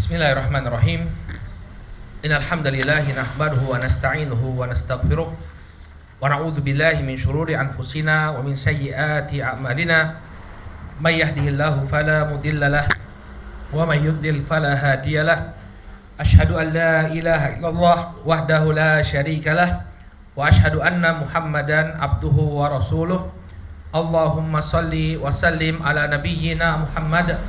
Bismillahirrahmanirrahim. Innal hamdalillah nahmaduhu wa nasta'inuhu wa nastaghfiruh wa na'udzu billahi min shururi anfusina wa min sayyiati a'malina. May yahdihillahu fala mudilla lahu wa may yudlil fala hadiyalah. Asyhadu an la ilaha illallah wahdahu la syarika lah wa asyhadu anna Muhammadan abduhu wa rasuluh. Allahumma shalli wa sallim ala nabiyyina Muhammad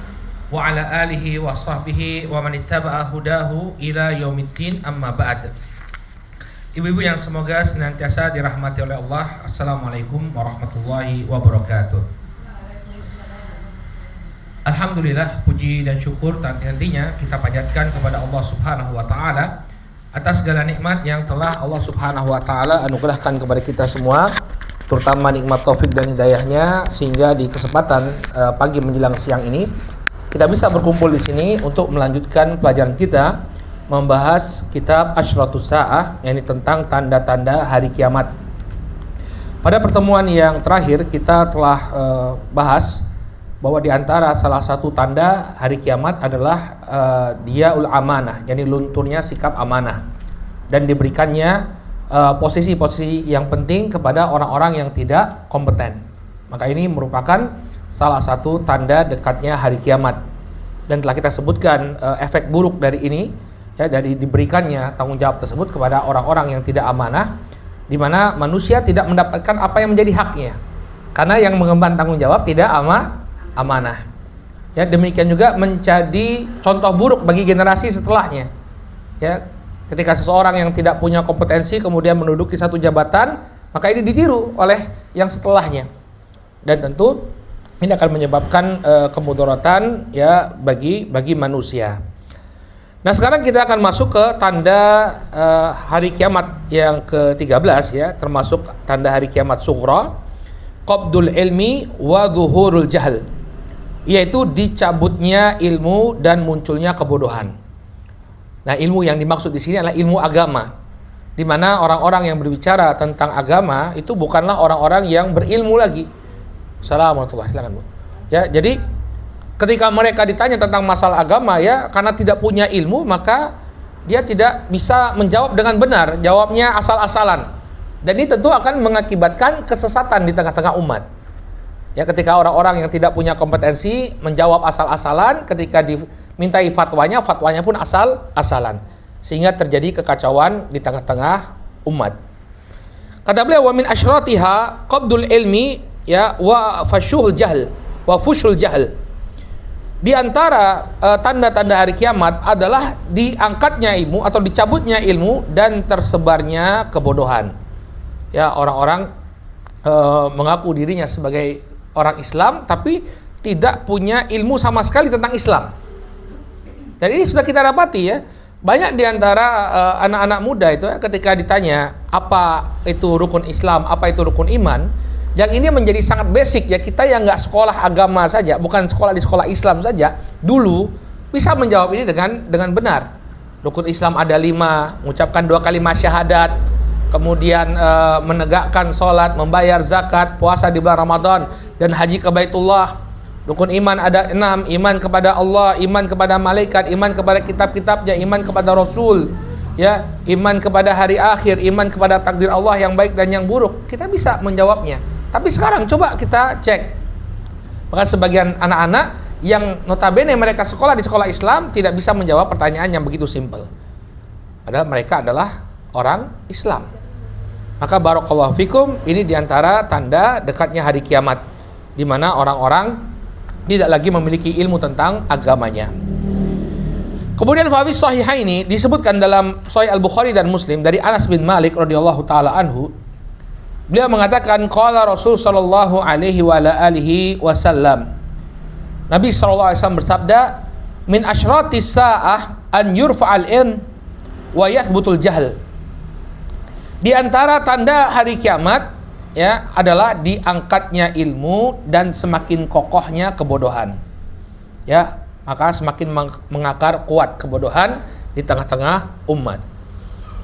wa ala alihi wa sahbihi wa man ittaba'a hudahu ila yaumiddin, amma ba'd. Ibu-ibu yang semoga senantiasa dirahmati oleh Allah, assalamualaikum warahmatullahi wabarakatuh. Alhamdulillah, puji dan syukur tak henti-hentinya kita panjatkan kepada Allah Subhanahu wa taala atas segala nikmat yang telah Allah Subhanahu wa taala anugerahkan kepada kita semua, terutama nikmat taufik dan hidayahnya, sehingga di kesempatan pagi menjelang siang ini kita bisa berkumpul di sini untuk melanjutkan pelajaran kita membahas kitab Asyratus Sa'ah, yakni tentang tanda-tanda hari kiamat. Pada pertemuan yang terakhir kita telah bahas bahwa di antara salah satu tanda hari kiamat adalah diaul amanah, yakni lunturnya sikap amanah dan diberikannya posisi-posisi yang penting kepada orang-orang yang tidak kompeten. Maka ini merupakan salah satu tanda dekatnya hari kiamat, dan telah kita sebutkan efek buruk dari ini, ya, dari diberikannya tanggung jawab tersebut kepada orang-orang yang tidak amanah, di mana manusia tidak mendapatkan apa yang menjadi haknya karena yang mengemban tanggung jawab tidak amanah. Ya, demikian juga menjadi contoh buruk bagi generasi setelahnya. Ya, ketika seseorang yang tidak punya kompetensi kemudian menduduki satu jabatan, maka ini ditiru oleh yang setelahnya, dan tentu ini akan menyebabkan kemudaratan, ya, bagi manusia. Nah, sekarang kita akan masuk ke tanda hari kiamat yang ke-13, ya, termasuk tanda hari kiamat sughra, qabdul ilmi wa zuhurul jahl, yaitu dicabutnya ilmu dan munculnya kebodohan. Nah, ilmu yang dimaksud di sini adalah ilmu agama, di mana orang-orang yang berbicara tentang agama itu bukanlah orang-orang yang berilmu lagi. Assalamualaikum, silakan Bu. Ya, jadi ketika mereka ditanya tentang masalah agama, ya, karena tidak punya ilmu, maka dia tidak bisa menjawab dengan benar, jawabnya asal-asalan. Dan ini tentu akan mengakibatkan kesesatan di tengah-tengah umat. Ya, ketika orang-orang yang tidak punya kompetensi menjawab asal-asalan, ketika dimintai fatwanya pun asal-asalan, sehingga terjadi kekacauan di tengah-tengah umat. Kata beliau, wa min asyratiha qabdul ilmi, ya, wa fushul jahl. Di antara tanda-tanda hari kiamat adalah diangkatnya ilmu atau dicabutnya ilmu dan tersebarnya kebodohan. Ya, orang-orang mengaku dirinya sebagai orang Islam tapi tidak punya ilmu sama sekali tentang Islam. Dan ini sudah kita dapati, ya. Banyak di antara anak-anak muda itu, ketika ditanya apa itu rukun Islam, apa itu rukun iman, yang ini menjadi sangat basic, ya. Kita yang nggak sekolah agama saja, bukan sekolah di sekolah Islam saja, dulu bisa menjawab ini dengan benar. Rukun Islam ada 5, mengucapkan 2 kalimat syahadat, kemudian menegakkan sholat, membayar zakat, puasa di bulan Ramadan, dan haji ke Baitullah. Rukun iman ada 6, iman kepada Allah, iman kepada malaikat, iman kepada kitab-kitabnya, iman kepada Rasul, ya, iman kepada hari akhir, iman kepada takdir Allah yang baik dan yang buruk. Kita bisa menjawabnya. Tapi sekarang coba kita cek, bahkan sebagian anak-anak yang notabene mereka sekolah di sekolah Islam tidak bisa menjawab pertanyaan yang begitu simpel, padahal mereka adalah orang Islam. Maka barakallahu fikum, ini diantara tanda dekatnya hari kiamat, di mana orang-orang tidak lagi memiliki ilmu tentang agamanya. Kemudian fawis sahihaini disebutkan dalam Sahih Al-Bukhari dan Muslim dari Anas bin Malik radhiyallahu taala anhu. Beliau mengatakan, qala Rasul sallallahu alaihi wa ala alihi wasallam. Nabi sallallahu alaihi wasallam bersabda, min asyratis sa'ah an yurfa'al ilm wa yathbutul jahl. Di antara tanda hari kiamat, ya, adalah diangkatnya ilmu dan semakin kokohnya kebodohan. Ya, maka semakin mengakar kuat kebodohan di tengah-tengah umat.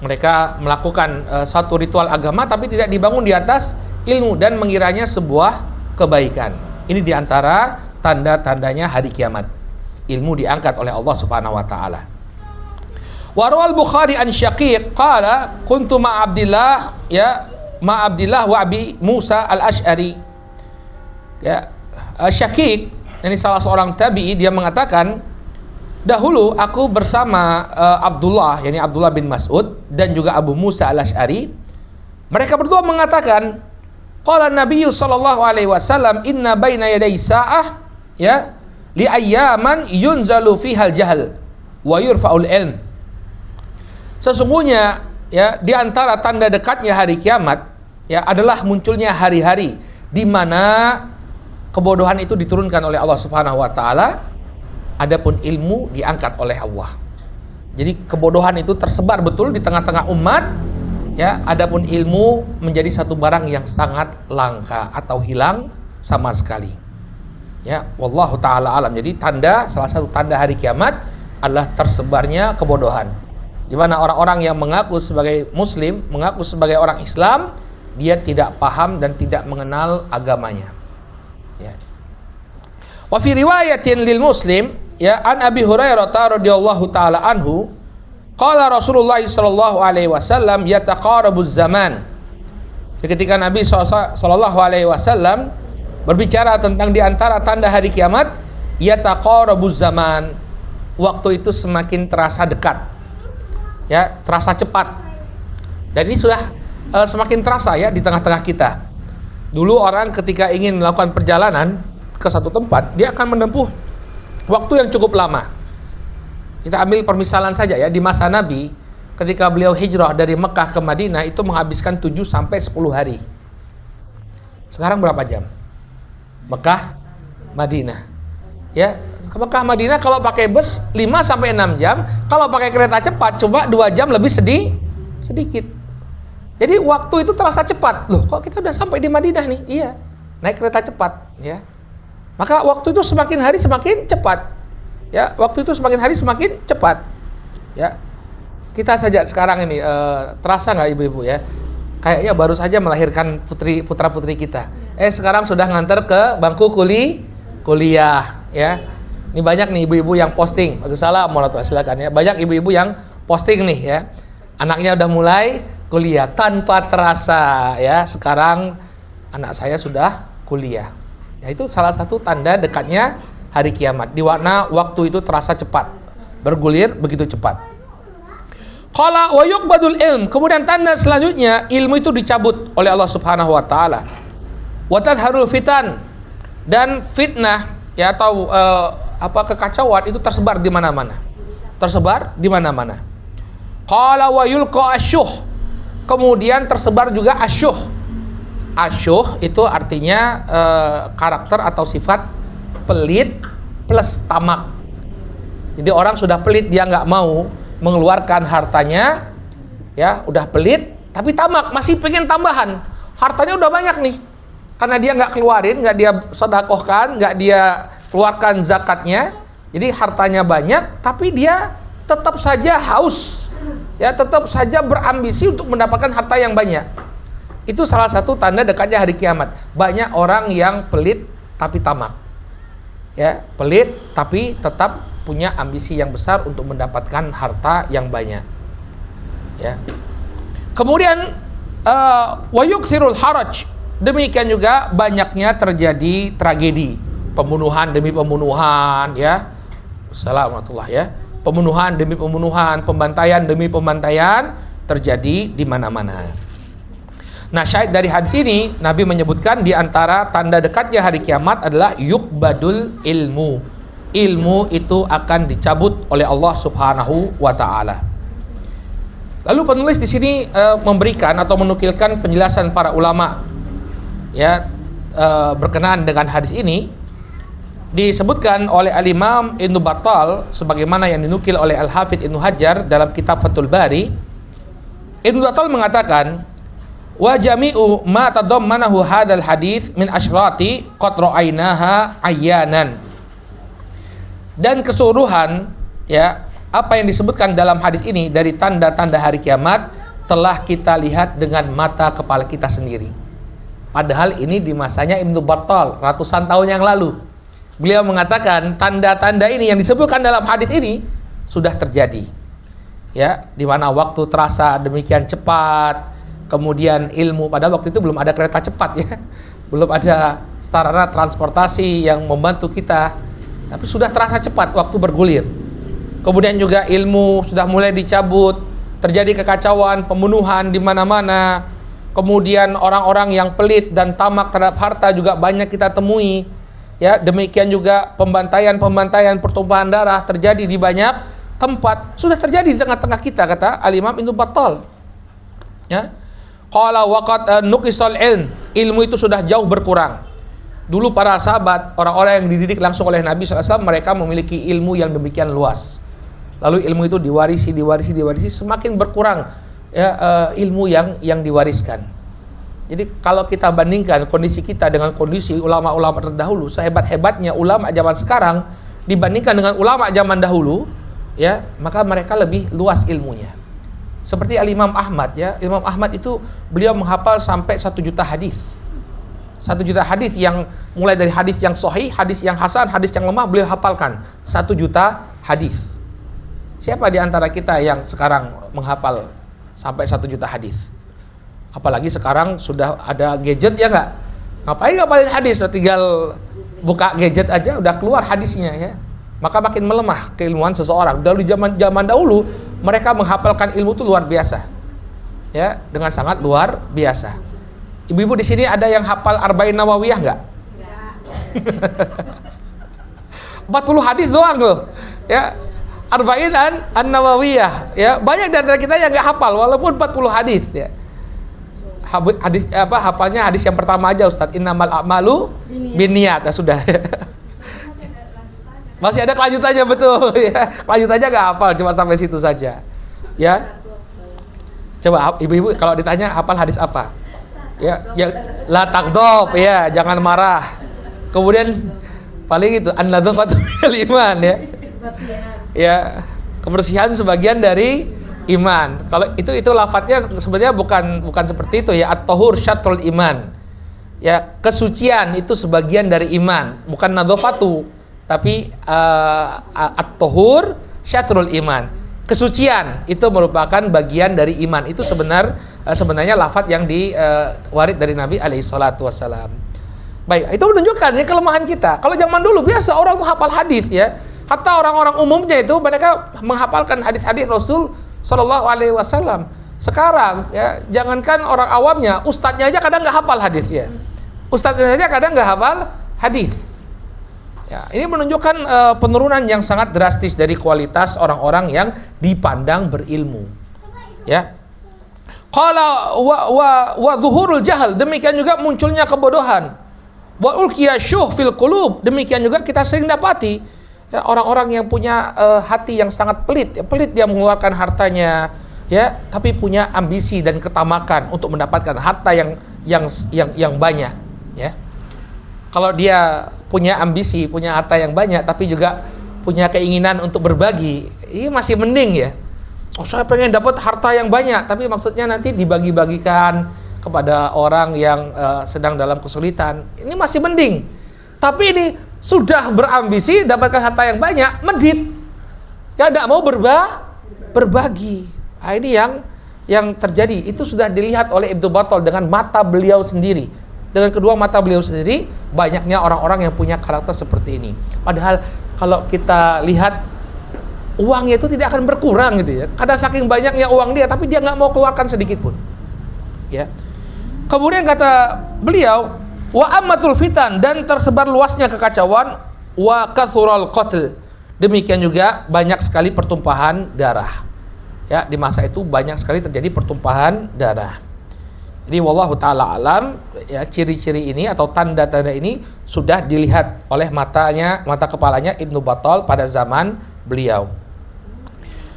Mereka melakukan satu ritual agama tapi tidak dibangun di atas ilmu dan mengiranya sebuah kebaikan. Ini diantara tanda-tandanya hari kiamat. ilmu diangkat oleh Allah Subhanahu wa taala. Wa rawal Bukhari an Syaqiq qala kuntu ma Abdillah wa Abi Musa al-Asy'ari. Ya, Syaqiq ini salah seorang tabi'i, dia mengatakan, dahulu aku bersama Abdullah, yakni Abdullah bin Mas'ud, dan juga Abu Musa al-Asy'ari. Mereka berdua mengatakan, qala Nabi sallallahu alaihi wasallam inna baina yaday sa'ah ya li ayyaman yunzalu fihal jahl wa yurfa'ul ilm. Sesungguhnya ya di antara tanda dekatnya hari kiamat ya adalah munculnya hari-hari di mana kebodohan itu diturunkan oleh Allah Subhanahu wa taala, adapun ilmu diangkat oleh Allah. Jadi kebodohan itu tersebar betul di tengah-tengah umat ya, adapun ilmu menjadi satu barang yang sangat langka atau hilang sama sekali. Ya, wallahu taala alam. Jadi salah satu tanda hari kiamat adalah tersebarnya kebodohan. Di mana orang-orang yang mengaku sebagai muslim, mengaku sebagai orang Islam, dia tidak paham dan tidak mengenal agamanya. Ya. Wa fi riwayatin lil Muslim ya an Abi Hurairah radhiyallahu taala anhu qala Rasulullah sallallahu alaihi wasallam yataqarabuz zaman. Ketika Nabi sallallahu alaihi wasallam berbicara tentang di antara tanda hari kiamat, yataqarabuz zaman, waktu itu semakin terasa dekat. Ya, terasa cepat. Dan ini sudah semakin terasa ya di tengah-tengah kita. Dulu orang ketika ingin melakukan perjalanan ke satu tempat, dia akan menempuh waktu yang cukup lama. Kita ambil permisalan saja ya, di masa Nabi ketika beliau hijrah dari Mekah ke Madinah itu menghabiskan 7 sampai 10 hari. Sekarang berapa jam? Mekah Madinah. Ya, ke Mekah Madinah kalau pakai bus 5 sampai 6 jam, kalau pakai kereta cepat coba 2 jam lebih sedikit. Jadi waktu itu terasa cepat. Loh, kok kita udah sampai di Madinah nih? Iya, naik kereta cepat ya. Maka waktu itu semakin hari semakin cepat. Ya, waktu itu semakin hari semakin cepat. Ya. Kita saja sekarang ini terasa nggak ibu-ibu ya? Kayaknya baru saja melahirkan putra-putri kita. Sekarang sudah nganter ke bangku kuliah ya. Ini banyak nih ibu-ibu yang posting. Waalaikumsalam warahmatullahi wabarakatuh, silakan ya. Banyak ibu-ibu yang posting nih ya. Anaknya udah mulai kuliah tanpa terasa ya. Sekarang anak saya sudah kuliah. Ya, itu salah satu tanda dekatnya hari kiamat. Di mana waktu itu terasa cepat, bergulir begitu cepat. Qala wa yuqbadul ilm. Kemudian tanda selanjutnya, ilmu itu dicabut oleh Allah Subhanahu wa taala. Wa tadharul fitan, dan fitnah ya atau kekacauan itu tersebar di mana-mana. Tersebar di mana-mana. Qala wa yulqa asyuh. Kemudian tersebar juga asyuh. Asyuh itu artinya karakter atau sifat pelit plus tamak. Jadi orang sudah pelit, dia nggak mau mengeluarkan hartanya, ya udah pelit, tapi tamak, masih pengen tambahan. Hartanya udah banyak nih, karena dia nggak keluarin, nggak dia sedekahkan, nggak dia keluarkan zakatnya. Jadi hartanya banyak, tapi dia tetap saja haus, ya tetap saja berambisi untuk mendapatkan harta yang banyak. Itu salah satu tanda dekatnya hari kiamat. Banyak orang yang pelit tapi tamak, ya pelit tapi tetap punya ambisi yang besar untuk mendapatkan harta yang banyak. Ya. Kemudian wa yukthirul haraj. Demikian juga banyaknya terjadi tragedi, pembunuhan demi pembunuhan, ya. Assalamualaikum ya. Pembunuhan demi pembunuhan, pembantaian demi pembantaian terjadi di mana-mana. Nah, syahid dari hadis ini, Nabi menyebutkan di antara tanda dekatnya hari kiamat adalah yuqbadul ilmu. Ilmu itu akan dicabut oleh Allah Subhanahu wa taala. Lalu penulis di sini memberikan atau menukilkan penjelasan para ulama ya berkenaan dengan hadis ini. Disebutkan oleh Al-Imam Ibnu Battal sebagaimana yang dinukil oleh Al-Hafidz Ibnu Hajar dalam kitab Fathul Bari. Ibnu Battal mengatakan, wa jami'u ma tadammanahu hadzal hadits min asyrati qad ra'ainaha ayyanan. Dan keseluruhan ya apa yang disebutkan dalam hadis ini dari tanda-tanda hari kiamat telah kita lihat dengan mata kepala kita sendiri. Padahal ini di masanya Ibnu Battal ratusan tahun yang lalu. Beliau mengatakan tanda-tanda ini yang disebutkan dalam hadis ini sudah terjadi. Ya, di mana waktu terasa demikian cepat, kemudian ilmu, padahal waktu itu belum ada kereta cepat ya. Belum ada sarana transportasi yang membantu kita, tapi sudah terasa cepat waktu bergulir. Kemudian juga ilmu sudah mulai dicabut, terjadi kekacauan, pembunuhan di mana-mana. Kemudian orang-orang yang pelit dan tamak terhadap harta juga banyak kita temui. Ya, demikian juga pembantaian, pertumpahan darah terjadi di banyak tempat. Sudah terjadi di tengah-tengah kita, kata Al-Imam Ibnu Battal. Ya. Qala waqad nuqisal ilmu itu sudah jauh berkurang. Dulu para sahabat, orang-orang yang dididik langsung oleh Nabi SAW, mereka memiliki ilmu yang demikian luas. Lalu ilmu itu diwarisi, semakin berkurang ya, ilmu yang diwariskan. Jadi kalau kita bandingkan kondisi kita dengan kondisi ulama-ulama terdahulu, sehebat-hebatnya ulama zaman sekarang dibandingkan dengan ulama zaman dahulu, ya, maka mereka lebih luas ilmunya. Seperti Al-Imam Ahmad ya, Imam Ahmad itu beliau menghafal sampai 1 juta hadis. 1 juta hadis yang mulai dari hadis yang sahih, hadis yang hasan, hadis yang lemah beliau hafalkan 1 juta hadis. Siapa di antara kita yang sekarang menghafal sampai 1 juta hadis? Apalagi sekarang sudah ada gadget ya nggak? Ngapain ngapalin hadis? Tinggal buka gadget aja udah keluar hadisnya ya. Maka makin melemah keilmuan seseorang. Dari zaman dahulu mereka menghafalkan ilmu itu luar biasa. Ya, dengan sangat luar biasa. Ibu-ibu di sini ada yang hafal Arba'in Nawawiyah nggak? 40 hadis doang loh. Ya. Arba'in an-Nawawiyah ya. Banyak dari kita yang nggak hafal walaupun 40 hadis ya. Hadis hafalnya hadis yang pertama aja Ustaz, innamal a'malu binniyat. Ya sudah. Masih ada kelanjutannya betul ya. Kelanjutannya nggak hafal, cuma sampai situ saja. Ya. Coba ibu-ibu kalau ditanya hafal hadis apa? Ya, la taghdab ya, jangan marah. Kemudian paling itu an-nadzafatu minal iman ya. Ya, kebersihan sebagian dari iman. Kalau itu lafadznya sebenarnya bukan seperti itu ya. At-tahur syatrul iman. Ya, kesucian itu sebagian dari iman, bukan nadzafatu, tapi at-tahur syatrul iman. Kesucian itu merupakan bagian dari iman. Itu sebenarnya lafadz yang diwarid dari Nabi alaihi salatu wassalam. Baik, itu menunjukkan ya kelemahan kita. Kalau zaman dulu biasa orang tuh hafal hadis ya. Hatta orang-orang umumnya itu mereka menghafalkan hadis-hadis Rasul Sallallahu Alaihi Wasallam. Sekarang ya, jangankan orang awamnya, ustadznya aja kadang nggak hafal hadis ya. Ustadznya aja kadang nggak hafal hadis. Ya, ini menunjukkan penurunan yang sangat drastis dari kualitas orang-orang yang dipandang berilmu. Ya. Qala wa zuhurul jahal, demikian juga munculnya kebodohan. Wa ulqiya syuh fil qulub, demikian juga kita sering dapati ya, orang-orang yang punya hati yang sangat pelit, pelit dia mengeluarkan hartanya, ya, tapi punya ambisi dan ketamakan untuk mendapatkan harta yang banyak, ya. Kalau dia punya ambisi, punya harta yang banyak, tapi juga punya keinginan untuk berbagi, ini masih mending ya. Oh, saya pengen dapat harta yang banyak, tapi maksudnya nanti dibagi-bagikan kepada orang yang sedang dalam kesulitan, ini masih mending. Tapi ini sudah berambisi dapatkan harta yang banyak, medit, ya tidak mau berbagi. Nah, ini yang terjadi. Itu sudah dilihat oleh Ibnu Battal dengan mata beliau sendiri, dengan kedua mata beliau sendiri, banyaknya orang-orang yang punya karakter seperti ini. Padahal kalau kita lihat uangnya itu tidak akan berkurang gitu ya. Kadang saking banyaknya uang dia, tapi dia nggak mau keluarkan sedikit pun. Ya. Kemudian kata beliau, wa ammatul fitan, dan tersebar luasnya kekacauan, wa kathural qatl, demikian juga banyak sekali pertumpahan darah. Ya, di masa itu banyak sekali terjadi pertumpahan darah. Jadi wallahu taala alam, ya, ciri-ciri ini atau tanda-tanda ini sudah dilihat oleh mata kepalanya Ibnu Battal pada zaman beliau.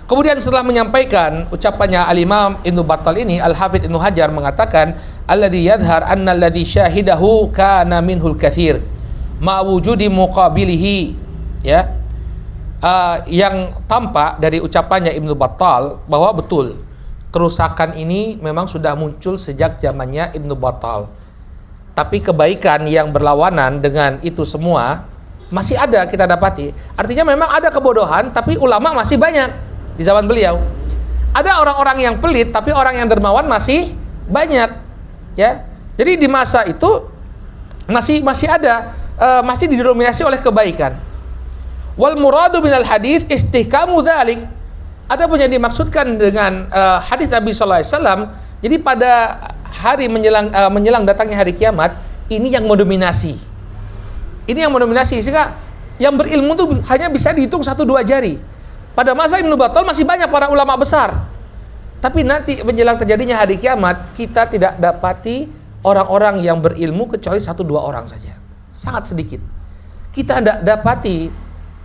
Kemudian setelah menyampaikan ucapannya Al-Imam Ibnu Battal ini, Al-Hafidz Ibnu Hajar mengatakan, alladzi yadhhar anna alladzi syahidahu kana minhul katsir ma wujudi muqabilihi, ya. Yang tampak dari ucapannya Ibnu Battal bahwa betul kerusakan ini memang sudah muncul sejak zamannya Ibnu Battal. Tapi kebaikan yang berlawanan dengan itu semua masih ada kita dapati. Artinya memang ada kebodohan, tapi ulama masih banyak di zaman beliau. Ada orang-orang yang pelit, tapi orang yang dermawan masih banyak, ya. Jadi di masa itu masih ada, masih didominasi oleh kebaikan. Wal muradu minal hadis istihkamu dzalik. Ada pun yang dimaksudkan dengan hadis Nabi sallallahu alaihi wasallam, jadi pada hari menjelang datangnya hari kiamat, ini yang mendominasi. Ini yang mendominasi, sehingga yang berilmu tuh hanya bisa dihitung 1-2 jari. Pada masa Ibnu Battal masih banyak para ulama besar. Tapi nanti menjelang terjadinya hari kiamat, kita tidak dapati orang-orang yang berilmu kecuali 1-2 orang saja. Sangat sedikit. Kita tidak dapati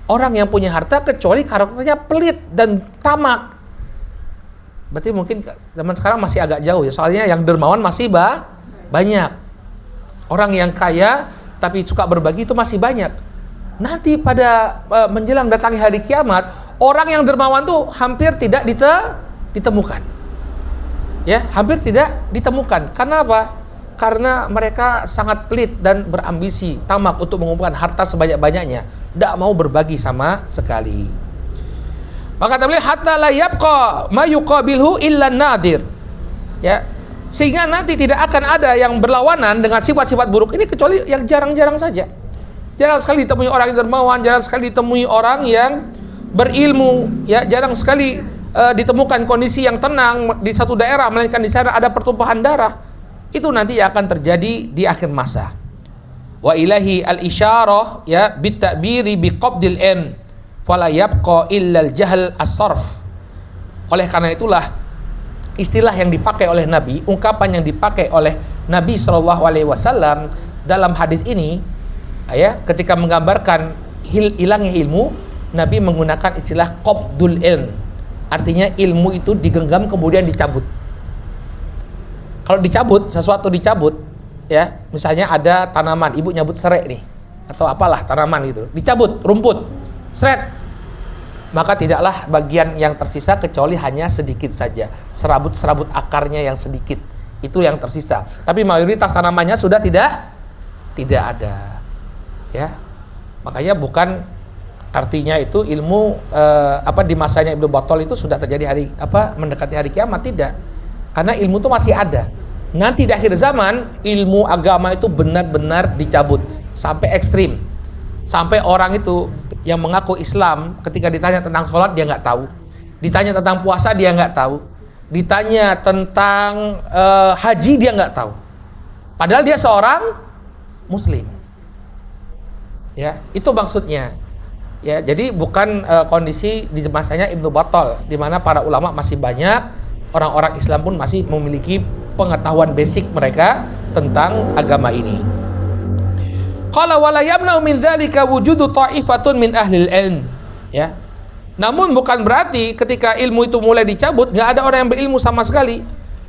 orang yang punya harta kecuali karakternya pelit dan tamak. Berarti mungkin zaman sekarang masih agak jauh ya. Soalnya yang dermawan masih banyak. Orang yang kaya tapi suka berbagi itu masih banyak. Nanti pada menjelang datangnya hari kiamat, orang yang dermawan tuh hampir tidak ditemukan. Ya, hampir tidak ditemukan. Karena apa? Karena mereka sangat pelit dan berambisi, tamak untuk mengumpulkan harta sebanyak-banyaknya, tidak mau berbagi sama sekali. Maka kata beliau, hatta la yabqa ma yuqabilhu illa nadir. Ya. Sehingga nanti tidak akan ada yang berlawanan dengan sifat-sifat buruk ini kecuali yang jarang-jarang saja. Jarang sekali ditemui orang yang dermawan, jarang sekali ditemui orang yang berilmu, ya, jarang sekali ditemukan kondisi yang tenang di satu daerah, melainkan di sana ada pertumpahan darah. Itu nanti akan terjadi di akhir masa. Wa ilahi al-isyarah, ya, bitabiri biqabdil ilm fala yabqa illa al-jahl as-sarf. Oleh karena itulah istilah yang dipakai oleh Nabi, ungkapan yang dipakai oleh Nabi sallallahu alaihi wasallam dalam hadis ini, ya, ketika menggambarkan hilangnya ilmu, Nabi menggunakan istilah qabdul ilm. Artinya ilmu itu digenggam kemudian dicabut. Kalau dicabut, sesuatu dicabut, ya, misalnya ada tanaman, ibu nyabut serai nih, atau apalah tanaman gitu, dicabut, rumput, seret, maka tidaklah bagian yang tersisa kecuali hanya sedikit saja, serabut-serabut akarnya yang sedikit, itu yang tersisa. Tapi mayoritas tanamannya sudah tidak ada, ya. Makanya bukan artinya itu ilmu di masanya Ibnu Battal itu sudah terjadi mendekati hari kiamat, tidak. Karena ilmu itu masih ada. Nanti di akhir zaman ilmu agama itu benar-benar dicabut sampai ekstrim. Sampai orang itu yang mengaku Islam ketika ditanya tentang sholat dia nggak tahu, ditanya tentang puasa dia nggak tahu, ditanya tentang haji dia nggak tahu. Padahal dia seorang Muslim. Ya, itu maksudnya. Ya, jadi bukan kondisi di masanya Ibnu Battal di mana para ulama masih banyak, orang-orang Islam pun masih memiliki pengetahuan basic mereka tentang agama ini. Qala wala yamna'u min dzalika wujudu ta'ifatun min ahlil ilm. Ya. Namun bukan berarti ketika ilmu itu mulai dicabut enggak ada orang yang berilmu sama sekali.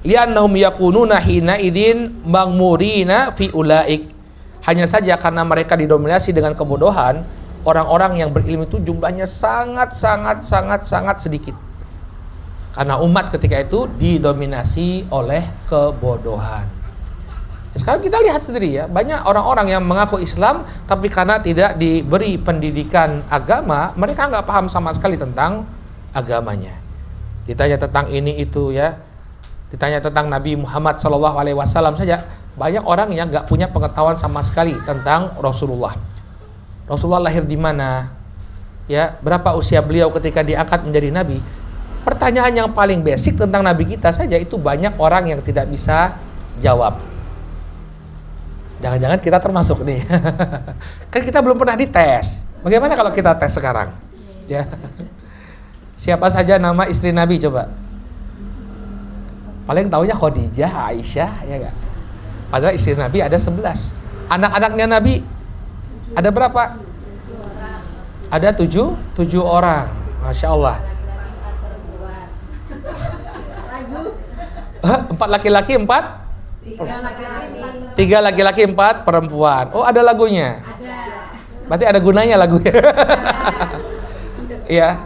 Li'annahum yakununa hina idzin maghmurina fi ulaik. Hanya saja karena mereka didominasi dengan kebodohan, orang-orang yang berilmu itu jumlahnya sangat sedikit. Karena umat ketika itu didominasi oleh kebodohan. Sekarang kita lihat sendiri ya, banyak orang-orang yang mengaku Islam tapi karena tidak diberi pendidikan agama, mereka nggak paham sama sekali tentang agamanya. Ditanya tentang ini itu ya, ditanya tentang Nabi Muhammad SAW saja, banyak orang yang nggak punya pengetahuan sama sekali tentang Rasulullah. Rasulullah lahir di mana? Ya, berapa usia beliau ketika diangkat menjadi nabi? Pertanyaan yang paling basic tentang Nabi kita saja itu banyak orang yang tidak bisa jawab. Jangan-jangan kita termasuk nih. Kan kita belum pernah dites. Bagaimana kalau kita tes sekarang? Ya. Siapa saja nama istri Nabi coba? Paling taunya Khadijah, Aisyah, ya enggak? Padahal istri Nabi ada 11. Anak-anaknya Nabi ada berapa? Ada 7 orang. Masya Allah. 4 laki-laki 4? 3 laki-laki 4 perempuan. Oh, ada lagunya? Ada. Berarti ada gunanya lagunya. Iya.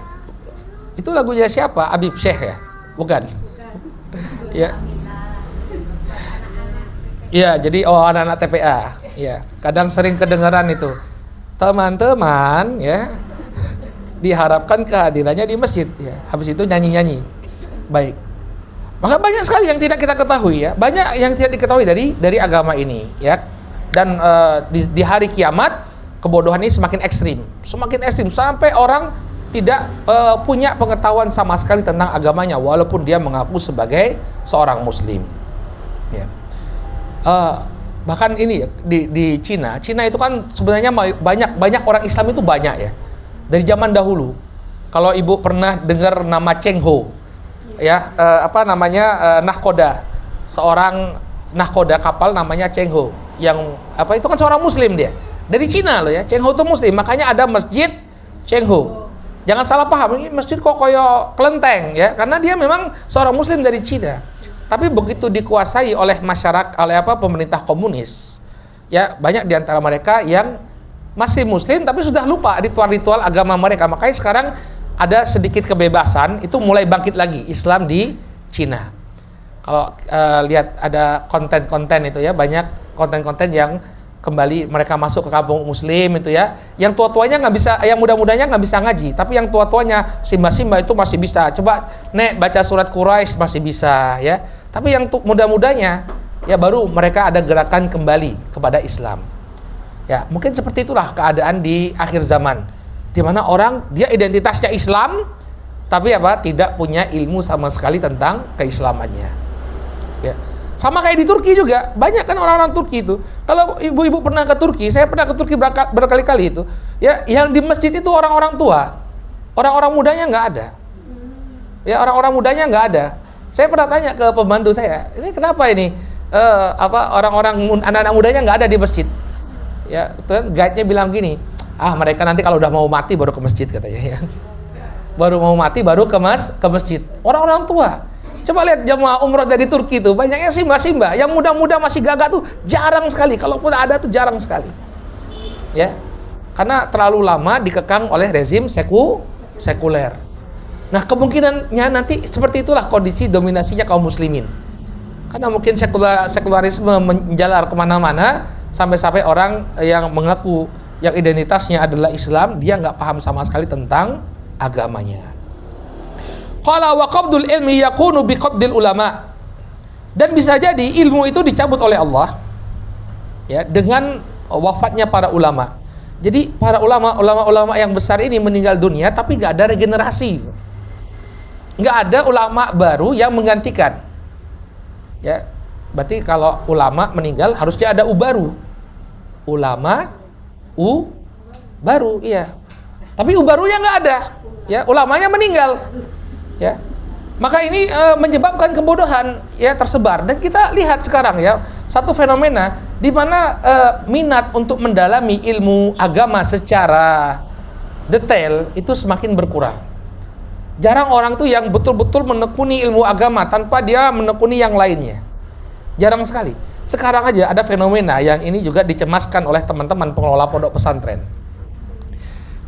Itu lagunya siapa? Habib Syekh ya? Bukan. Iya. Iya, jadi anak-anak TPA. Iya, kadang sering kedengaran itu. teman-teman ya diharapkan kehadirannya di masjid ya. Habis itu nyanyi-nyanyi. Baik. Maka banyak sekali yang tidak kita ketahui ya. Banyak yang tidak diketahui dari agama ini ya. Dan di hari kiamat kebodohan ini semakin ekstrim sampai orang tidak punya pengetahuan sama sekali tentang agamanya walaupun dia mengaku sebagai seorang muslim. Ya. Bahkan ini di Cina itu kan sebenarnya banyak orang Islam itu banyak ya. Dari zaman dahulu. Kalau ibu pernah dengar nama Cheng Ho, ya nahkoda, seorang nahkoda kapal namanya Cheng Ho, yang itu kan seorang Muslim dia. Dari Cina loh ya, Cheng Ho itu Muslim, makanya ada masjid Cheng Ho. Jangan salah paham, ini masjid kok koyo kelenteng ya, karena dia memang seorang Muslim dari Cina. Tapi begitu dikuasai oleh masyarakat, oleh pemerintah komunis, ya banyak di antara mereka yang masih Muslim tapi sudah lupa ritual-ritual agama mereka. Makanya sekarang ada sedikit kebebasan, itu mulai bangkit lagi Islam di Cina. Kalau lihat ada konten-konten itu ya, banyak konten-konten yang kembali mereka masuk ke kampung Muslim itu ya. Yang tua-tuanya nggak bisa, yang muda-mudanya nggak bisa ngaji, tapi yang tua-tuanya simba-simba itu masih bisa. Coba Nek baca surat Quraisy masih bisa ya. Tapi yang muda-mudanya ya baru mereka ada gerakan kembali kepada Islam. Ya, mungkin seperti itulah keadaan di akhir zaman, di mana orang dia identitasnya Islam, tapi tidak punya ilmu sama sekali tentang keislamannya. Ya, sama kayak di Turki juga banyak kan orang-orang Turki itu. Kalau ibu-ibu pernah ke Turki, saya pernah ke Turki berkali-kali itu. Ya, yang di masjid itu orang-orang tua, orang-orang mudanya nggak ada. Ya, orang-orang mudanya nggak ada. Saya pernah tanya ke pembantu saya, ini kenapa ini orang-orang anak-anak mudanya nggak ada di masjid? Ya, guide-nya bilang gini, mereka nanti kalau udah mau mati baru ke masjid katanya ya. Baru mau mati baru ke masjid. Orang-orang tua. Coba lihat jemaah umroh dari Turki itu, banyaknya simba-simba. Yang muda-muda masih gagah tuh jarang sekali. Kalaupun ada tuh jarang sekali. Ya. Karena terlalu lama dikekang oleh rezim sekuler. Nah, kemungkinannya nanti seperti itulah kondisi dominasinya kaum muslimin. Karena mungkin sekularisme menjalar kemana-mana, sampai-sampai orang yang mengaku yang identitasnya adalah Islam, dia nggak paham sama sekali tentang agamanya. Qala wa qabdul ilmi yakunu biqabdil ulama. Dan bisa jadi ilmu itu dicabut oleh Allah ya dengan wafatnya para ulama. Jadi para ulama yang besar ini meninggal dunia tapi nggak ada regenerasi. Nggak ada ulama baru yang menggantikan. Ya, berarti kalau ulama meninggal harusnya ada baru. Ulama baru, iya. Tapi barunya nggak ada. Ya, ulamanya meninggal. Ya. Maka ini menyebabkan kebodohan ya tersebar, dan kita lihat sekarang ya satu fenomena di mana minat untuk mendalami ilmu agama secara detail itu semakin berkurang. Jarang orang tuh yang betul-betul menekuni ilmu agama tanpa dia menekuni yang lainnya. Jarang sekali. Sekarang aja ada fenomena yang ini juga dicemaskan oleh teman-teman pengelola pondok pesantren.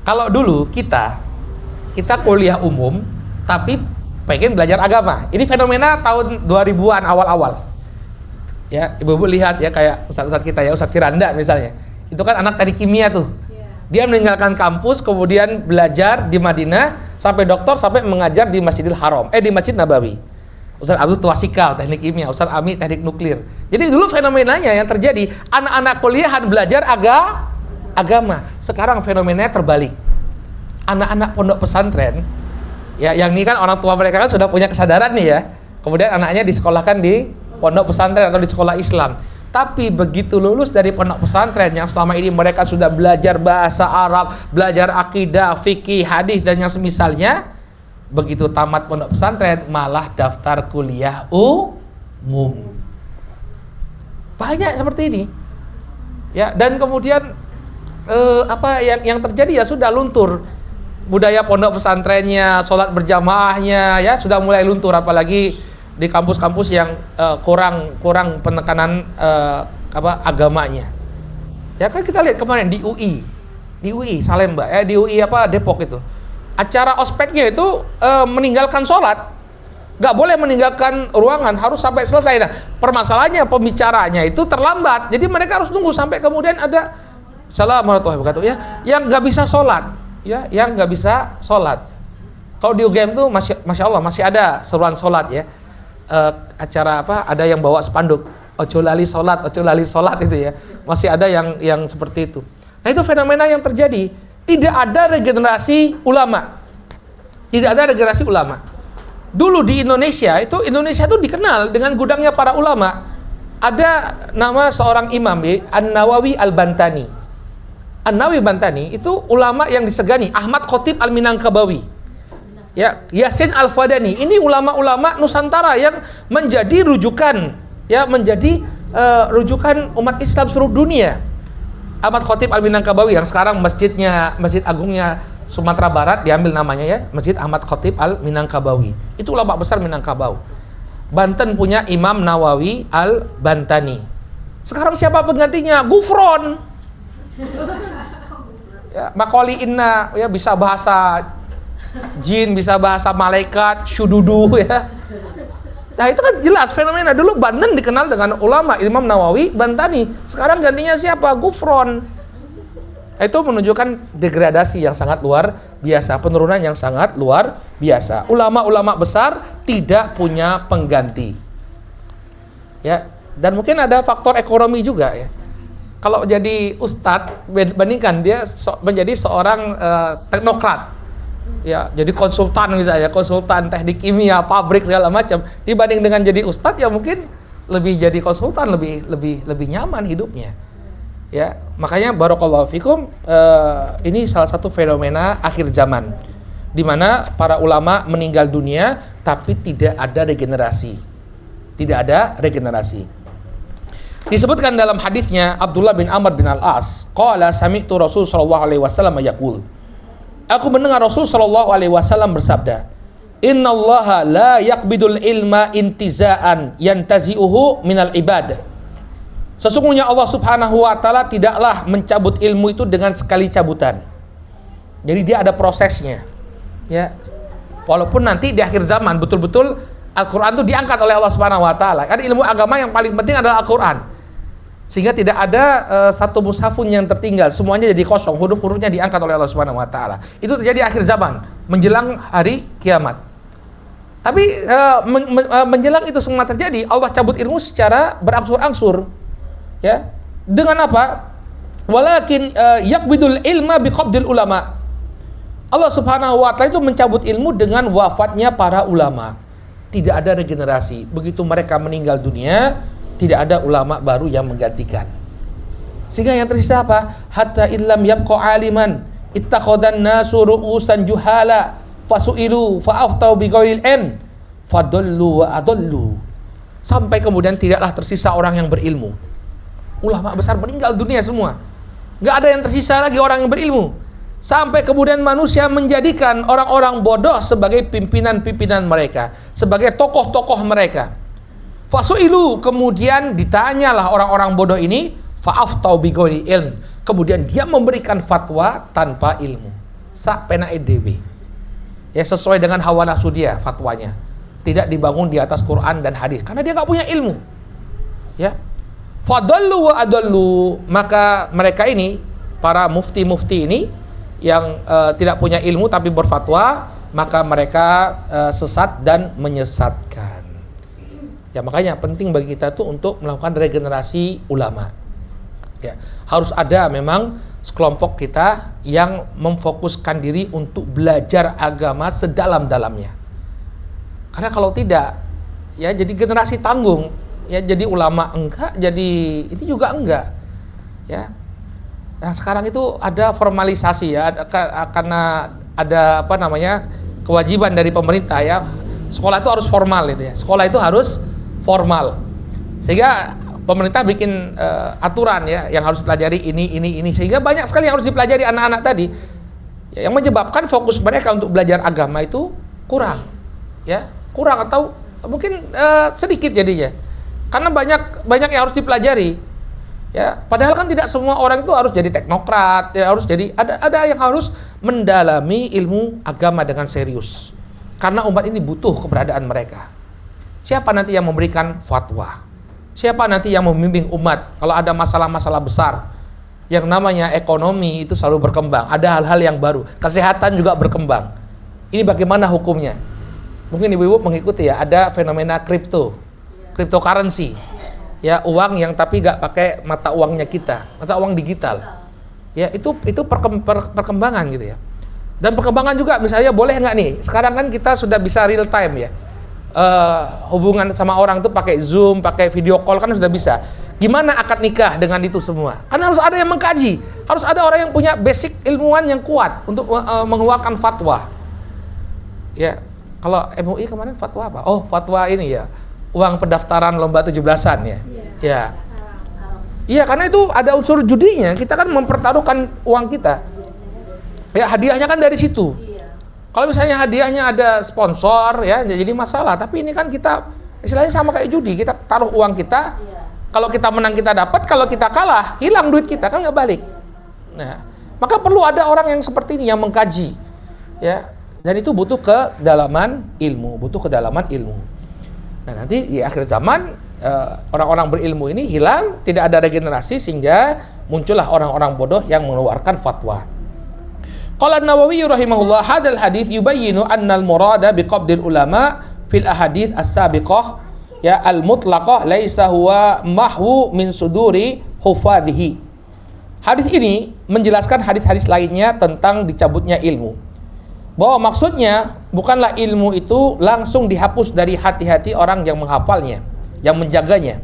Kalau dulu kita kuliah umum tapi pengen belajar agama. Ini fenomena tahun 2000-an awal-awal. Ya, ibu-ibu lihat ya kayak ustaz-ustaz kita ya, Ustaz Firanda misalnya. Itu kan anak teknik kimia tuh. Dia meninggalkan kampus kemudian belajar di Madinah sampai doktor, sampai mengajar di Masjidil Haram, di Masjid Nabawi. Ustaz Abdul Tuasikal teknik kimia, Ustaz Ami teknik nuklir. Jadi dulu fenomenanya yang terjadi anak-anak kuliahan belajar agama. Sekarang fenomenanya terbalik. Anak-anak pondok pesantren ya, yang ini kan orang tua mereka kan sudah punya kesadaran nih ya. Kemudian anaknya disekolahkan di pondok pesantren atau di sekolah Islam. Tapi begitu lulus dari pondok pesantren yang selama ini mereka sudah belajar bahasa Arab, belajar akidah, fikih, hadis dan yang semisalnya, begitu tamat pondok pesantren malah daftar kuliah umum. Banyak seperti ini. Ya, dan kemudian yang terjadi ya sudah luntur. Budaya pondok pesantrennya, sholat berjamaahnya ya sudah mulai luntur, apalagi di kampus-kampus yang kurang penekanan agamanya. Ya kan kita lihat kemarin di UI Salemba di UI Depok itu. Acara ospeknya itu meninggalkan sholat, nggak boleh meninggalkan ruangan, harus sampai selesai. Nah, permasalahannya pembicaranya itu terlambat, jadi mereka harus nunggu sampai kemudian ada Assalamualaikum warahmatullahi wabarakatuh. Ya, yang nggak bisa sholat, ya, yang nggak bisa sholat. Kalau di UGM tuh masya Allah masih ada seruan sholat ya. Acara apa? Ada yang bawa spanduk, ojo lali sholat itu ya. Masih ada yang seperti itu. Nah itu fenomena yang terjadi. Tidak ada regenerasi ulama. Tidak ada regenerasi ulama. Dulu di Indonesia itu dikenal dengan gudangnya para ulama. Ada nama seorang imam, An-Nawawi Al-Bantani. An-Nawawi Bantani itu ulama yang disegani. Ahmad Khatib Al-Minangkabawi, ya, Yasin Al-Fadani. Ini ulama-ulama Nusantara yang menjadi rujukan, ya, menjadi rujukan umat Islam seluruh dunia. Ahmad Khatib Al-Minangkabawi yang sekarang Masjid Agungnya Sumatera Barat diambil namanya ya, Masjid Ahmad Khatib Al-Minangkabawi. Itu ulama besar Minangkabau. Banten punya Imam Nawawi Al-Bantani. Sekarang siapa penggantinya? Gufron. Ya, Makoli Inna, ya, bisa bahasa jin, bisa bahasa malaikat, syududu ya. Nah itu kan jelas fenomena. Dulu Banten dikenal dengan ulama Imam Nawawi Bantani. Sekarang gantinya siapa? Gufron. Itu menunjukkan degradasi yang sangat luar biasa, penurunan yang sangat luar biasa. Ulama-ulama besar tidak punya pengganti. Ya, dan mungkin ada faktor ekonomi juga ya. Kalau jadi ustadz, bandingkan dia menjadi seorang teknokrat. Ya, jadi konsultan misalnya, konsultan teknik kimia, pabrik segala macam. Dibanding dengan jadi ustadz ya mungkin lebih jadi konsultan lebih nyaman hidupnya. Ya, makanya barakallahu fikum, ini salah satu fenomena akhir zaman di mana para ulama meninggal dunia tapi tidak ada regenerasi. Tidak ada regenerasi. Disebutkan dalam hadisnya Abdullah bin Amr bin Al-As, qala sami'tu Rasul sallallahu alaihi wasallam yaqul. Aku mendengar Rasul sallallahu alaihi wasallam bersabda, "Innallaha la yaqbidul ilma intiza'an yantazi'uhu minal ibad." Sesungguhnya Allah Subhanahu wa taala tidaklah mencabut ilmu itu dengan sekali cabutan. Jadi dia ada prosesnya. Ya. Walaupun nanti di akhir zaman betul-betul Al-Qur'an itu diangkat oleh Allah Subhanahu wa taala. Karena ilmu agama yang paling penting adalah Al-Qur'an. Sehingga tidak ada satu mushaf pun yang tertinggal, semuanya jadi kosong, huruf-hurufnya diangkat oleh Allah Subhanahu wa taala. Itu terjadi akhir zaman, menjelang hari kiamat. Tapi menjelang itu semua terjadi, Allah cabut ilmu secara berangsur-angsur. Ya, dengan apa? Walakin yaqbidul ilma biqabdil ulama. Allah Subhanahu wa taala itu mencabut ilmu dengan wafatnya para ulama. Tidak ada regenerasi. Begitu mereka meninggal dunia, tidak ada ulama baru yang menggantikan. Sehingga yang tersisa apa? Hatta illam yabqa aliman ittakhadhan nasu ru'usan juhala fasu'ilu fa'aftau bighairil ilm fadallu wa adallu. Sampai kemudian tidaklah tersisa orang yang berilmu. Ulama besar meninggal dunia semua. Gak ada yang tersisa lagi orang yang berilmu. Sampai kemudian manusia menjadikan orang-orang bodoh sebagai pimpinan-pimpinan mereka, sebagai tokoh-tokoh mereka. Fasu'ilu, kemudian ditanyalah orang-orang bodoh ini, fa'aftau bighairi ilm. Kemudian dia memberikan fatwa tanpa ilmu. Sak pena EDW. Ya, sesuai dengan hawa nafsu dia fatwanya. Tidak dibangun di atas Quran dan hadis karena dia gak punya ilmu. Ya. Fadallu wa adallu, maka mereka ini, para mufti-mufti ini yang tidak punya ilmu tapi berfatwa, maka mereka sesat dan menyesatkan. Ya, makanya penting bagi kita tuh untuk melakukan regenerasi ulama. Ya, harus ada memang sekelompok kita yang memfokuskan diri untuk belajar agama sedalam-dalamnya. Karena kalau tidak, ya jadi generasi tanggung. Ya, jadi ulama enggak, jadi ini juga enggak. Ya. Nah, sekarang itu ada formalisasi ya, karena ada apa namanya? Kewajiban dari pemerintah ya. Sekolah itu harus formal itu ya. Sekolah itu harus formal. Sehingga pemerintah bikin aturan ya yang harus dipelajari ini sehingga banyak sekali yang harus dipelajari anak-anak tadi. Ya, yang menyebabkan fokus mereka untuk belajar agama itu kurang. Ya, kurang atau mungkin sedikit jadinya. Karena banyak yang harus dipelajari. Ya, padahal kan tidak semua orang itu harus jadi teknokrat, ya, harus jadi ada yang harus mendalami ilmu agama dengan serius. Karena umat ini butuh keberadaan mereka. Siapa nanti yang memberikan fatwa? Siapa nanti yang membimbing umat kalau ada masalah-masalah besar? Yang namanya ekonomi itu selalu berkembang, ada hal-hal yang baru. Kesehatan juga berkembang. Ini bagaimana hukumnya? Mungkin ibu-ibu mengikuti ya, ada fenomena cryptocurrency. Ya, uang yang tapi nggak pakai mata uangnya kita, mata uang digital. Ya, itu perkembangan gitu ya. Dan perkembangan juga, misalnya boleh nggak nih? Sekarang kan kita sudah bisa real time ya. Hubungan sama orang tuh pakai Zoom, pakai video call kan sudah bisa. Gimana akad nikah dengan itu semua? Kan harus ada yang mengkaji, harus ada orang yang punya basic ilmuwan yang kuat untuk mengeluarkan fatwa. Ya, kalau MUI kemarin fatwa apa? Oh, fatwa ini ya, uang pendaftaran lomba 17-an ya. Ya. Iya, karena itu ada unsur judinya. Kita kan mempertaruhkan uang kita. Ya, hadiahnya kan dari situ. Kalau misalnya hadiahnya ada sponsor ya, jadi masalah. Tapi ini kan kita istilahnya sama kayak judi. Kita taruh uang kita. Kalau kita menang kita dapat, kalau kita kalah hilang duit kita, kan nggak balik. Nah, maka perlu ada orang yang seperti ini yang mengkaji, ya. Dan itu butuh kedalaman ilmu, Nah, nanti di akhir zaman orang-orang berilmu ini hilang, tidak ada regenerasi sehingga muncullah orang-orang bodoh yang mengeluarkan fatwa. Qala An-Nawawi rahimahullah, hadzal hadits yubayyinu anna al-murada biqabdil ulama fil ahadits as-sabiqah ya al-mutlaqah laisa huwa mahwu min suduri hufadhihi. Hadis ini menjelaskan hadis-hadis lainnya tentang dicabutnya ilmu. Bahwa maksudnya bukanlah ilmu itu langsung dihapus dari hati-hati orang yang menghafalnya, yang menjaganya.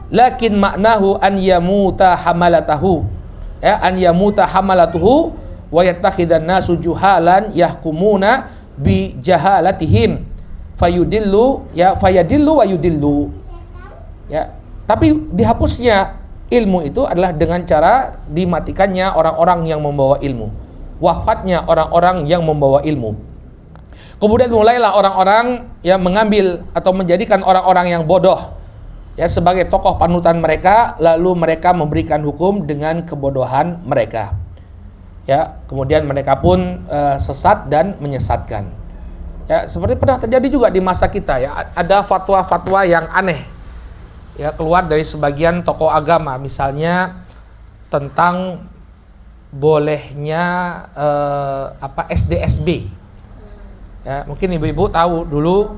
Lakin maknahu an yamuta hamalatahu. Ya, an yamuta hamalatuhu wa yattakhidan nasu juhalan yahkumuna bi jahalatihim. Fayudillu wa yudillu. Ya, tapi dihapusnya ilmu itu adalah dengan cara dimatikannya orang-orang yang membawa ilmu, wafatnya orang-orang yang membawa ilmu. Kemudian mulailah orang-orang yang mengambil atau menjadikan orang-orang yang bodoh ya sebagai tokoh panutan mereka, lalu mereka memberikan hukum dengan kebodohan mereka. Ya, kemudian mereka pun sesat dan menyesatkan. Ya, seperti pernah terjadi juga di masa kita ya, ada fatwa-fatwa yang aneh ya keluar dari sebagian tokoh agama, misalnya tentang bolehnya SDSB. Ya, mungkin ibu-ibu tahu dulu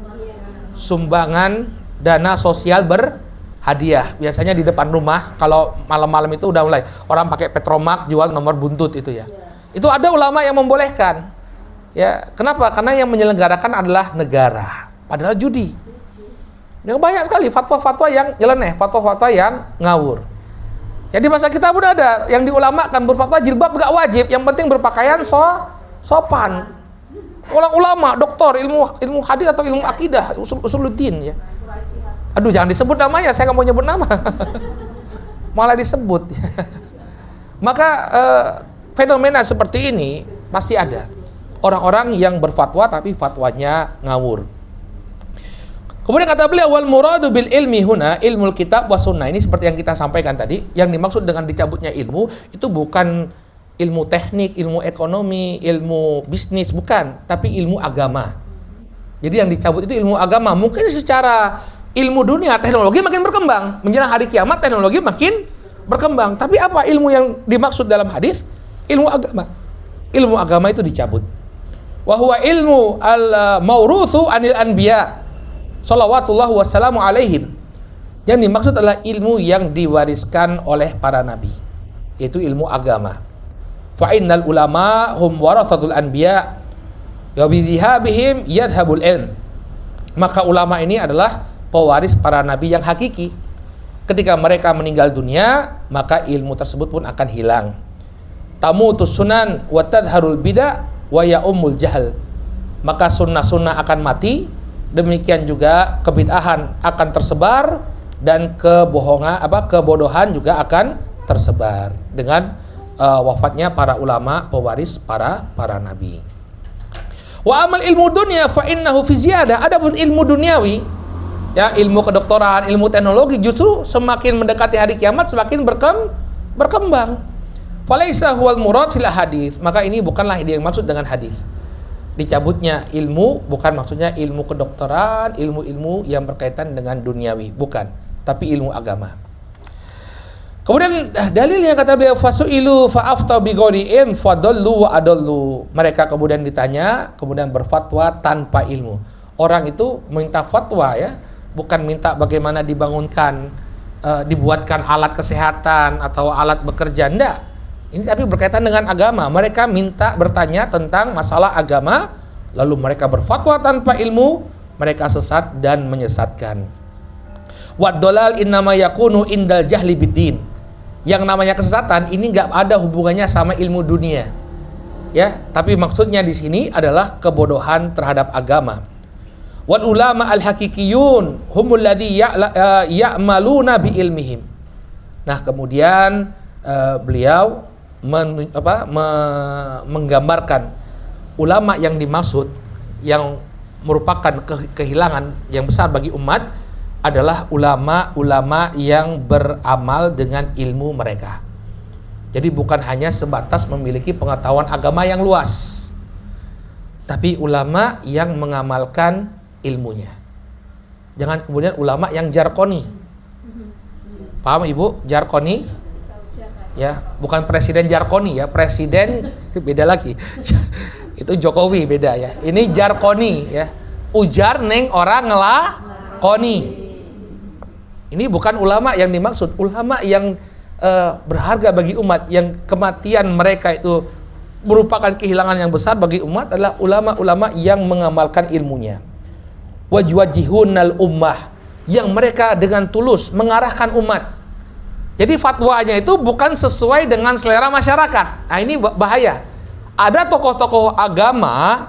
sumbangan dana sosial berhadiah. Biasanya di depan rumah kalau malam-malam itu udah mulai orang pakai petromak jual nomor buntut itu ya. Itu ada ulama yang membolehkan. Ya, kenapa? Karena yang menyelenggarakan adalah negara, padahal judi. Yang banyak sekali fatwa-fatwa yang nyeleneh, fatwa-fatwa yang ngawur. Ya, di masa kita pun ada yang diulamakan berfatwa jilbab gak wajib, yang penting berpakaian sopan. Orang ulama, doktor, ilmu hadis atau ilmu akidah, usuluddin ya. Aduh, jangan disebut namanya, saya nggak mau nyebut nama. Malah disebut. Maka fenomena seperti ini pasti ada. Orang-orang yang berfatwa tapi fatwanya ngawur. Kemudian kata beliau, wal muradu bil ilmi huna ilmul kitab was sunnah. Ini seperti yang kita sampaikan tadi, yang dimaksud dengan dicabutnya ilmu itu bukan ilmu teknik, ilmu ekonomi, ilmu bisnis, bukan, tapi ilmu agama. Jadi yang dicabut itu ilmu agama. Mungkin secara ilmu dunia, teknologi makin berkembang, menjelang hari kiamat teknologi makin berkembang. Tapi apa ilmu yang dimaksud dalam hadis? Ilmu agama. Ilmu agama itu dicabut. Wa huwa ilmu al-mauruthu anil anbiya shalawatullahu wassalamu alaihim. Yang dimaksud adalah ilmu yang diwariskan oleh para nabi, yaitu ilmu agama. Fa innal ulama hum warathatul anbiya wa bidhihabihim yadhhabul ilm. Maka ulama ini adalah pewaris para nabi yang hakiki. Ketika mereka meninggal dunia, maka ilmu tersebut pun akan hilang. Tamutus sunan wa tadharul bid'ah wa ya'umul jahal. Maka sunnah-sunnah akan mati, demikian juga kebid'ahan akan tersebar dan kebodohan juga akan tersebar dengan wafatnya para ulama pewaris para nabi. Wa amal ilmu dunia fa innahu fi ziyadah. Adapun ilmu duniawi ya, ilmu kedokteran, ilmu teknologi justru semakin mendekati hari kiamat semakin berkembang. Falaisa huwal murad fil hadis. Maka ini bukanlah yang maksud dengan hadis. Dicabutnya ilmu bukan maksudnya ilmu kedokteran, ilmu-ilmu yang berkaitan dengan duniawi, bukan, tapi ilmu agama. Kemudian dalil yang kata beliau fasu'ilu fa'afta bighori'in fadallu wa adallu. Mereka kemudian ditanya, kemudian berfatwa tanpa ilmu. Orang itu minta fatwa ya, bukan minta bagaimana dibangunkan, dibuatkan alat kesehatan atau alat bekerja, enggak. Ini tapi berkaitan dengan agama. Mereka minta bertanya tentang masalah agama, lalu mereka berfatwa tanpa ilmu, mereka sesat dan menyesatkan. Wad-dolal innama yakunu indal jahli biddin. Yang namanya kesesatan ini enggak ada hubungannya sama ilmu dunia. Ya, tapi maksudnya di sini adalah kebodohan terhadap agama. Wal ulama al-haqiqiyun humul ladzi ya'maluna bi ilmihim. Nah, kemudian beliau menggambarkan ulama yang dimaksud yang merupakan kehilangan yang besar bagi umat adalah ulama-ulama yang beramal dengan ilmu mereka. Jadi bukan hanya sebatas memiliki pengetahuan agama yang luas, tapi ulama yang mengamalkan ilmunya. Jangan kemudian ulama yang jarkoni. Paham Ibu? Jarkoni? Ya, bukan presiden jarkoni ya, presiden beda lagi. Itu Jokowi beda ya. Ini jarkoni ya. Ujar neng orang ngelakoni. Ini bukan ulama yang dimaksud, ulama yang berharga bagi umat, yang kematian mereka itu merupakan kehilangan yang besar bagi umat adalah ulama-ulama yang mengamalkan ilmunya. Wajwajihunal ummah, yang mereka dengan tulus mengarahkan umat. Jadi fatwanya itu bukan sesuai dengan selera masyarakat. Nah ini bahaya. Ada tokoh-tokoh agama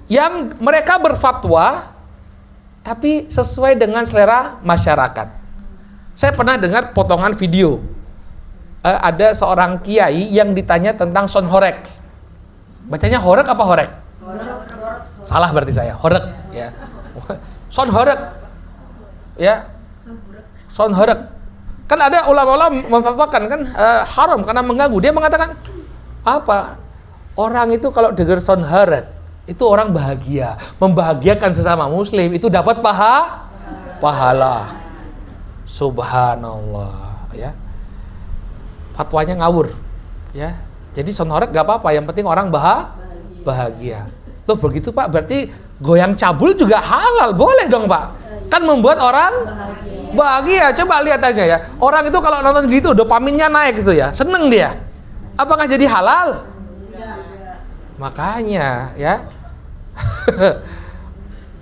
yang mereka berfatwa tapi sesuai dengan selera masyarakat. Saya pernah dengar potongan video. Ada seorang kiai yang ditanya tentang son horek. Bacanya horek apa horek? Salah berarti saya. Horek ya. Son horek. Ya. Son horek. Kan ada ulama-ulama memfatwakan kan haram karena mengganggu. Dia mengatakan apa? Orang itu kalau dengar son horek itu orang bahagia, membahagiakan sesama muslim, itu dapat pahala. Subhanallah ya. Fatwanya ngawur ya. Jadi sonorek gak apa-apa, yang penting orang bahagia. Loh begitu Pak, berarti goyang cabul juga halal, boleh dong Pak? Kan membuat orang bahagia. Coba lihat aja ya. Orang itu kalau nonton gitu dopaminnya naik gitu ya, seneng dia. Apakah jadi halal? Makanya ya.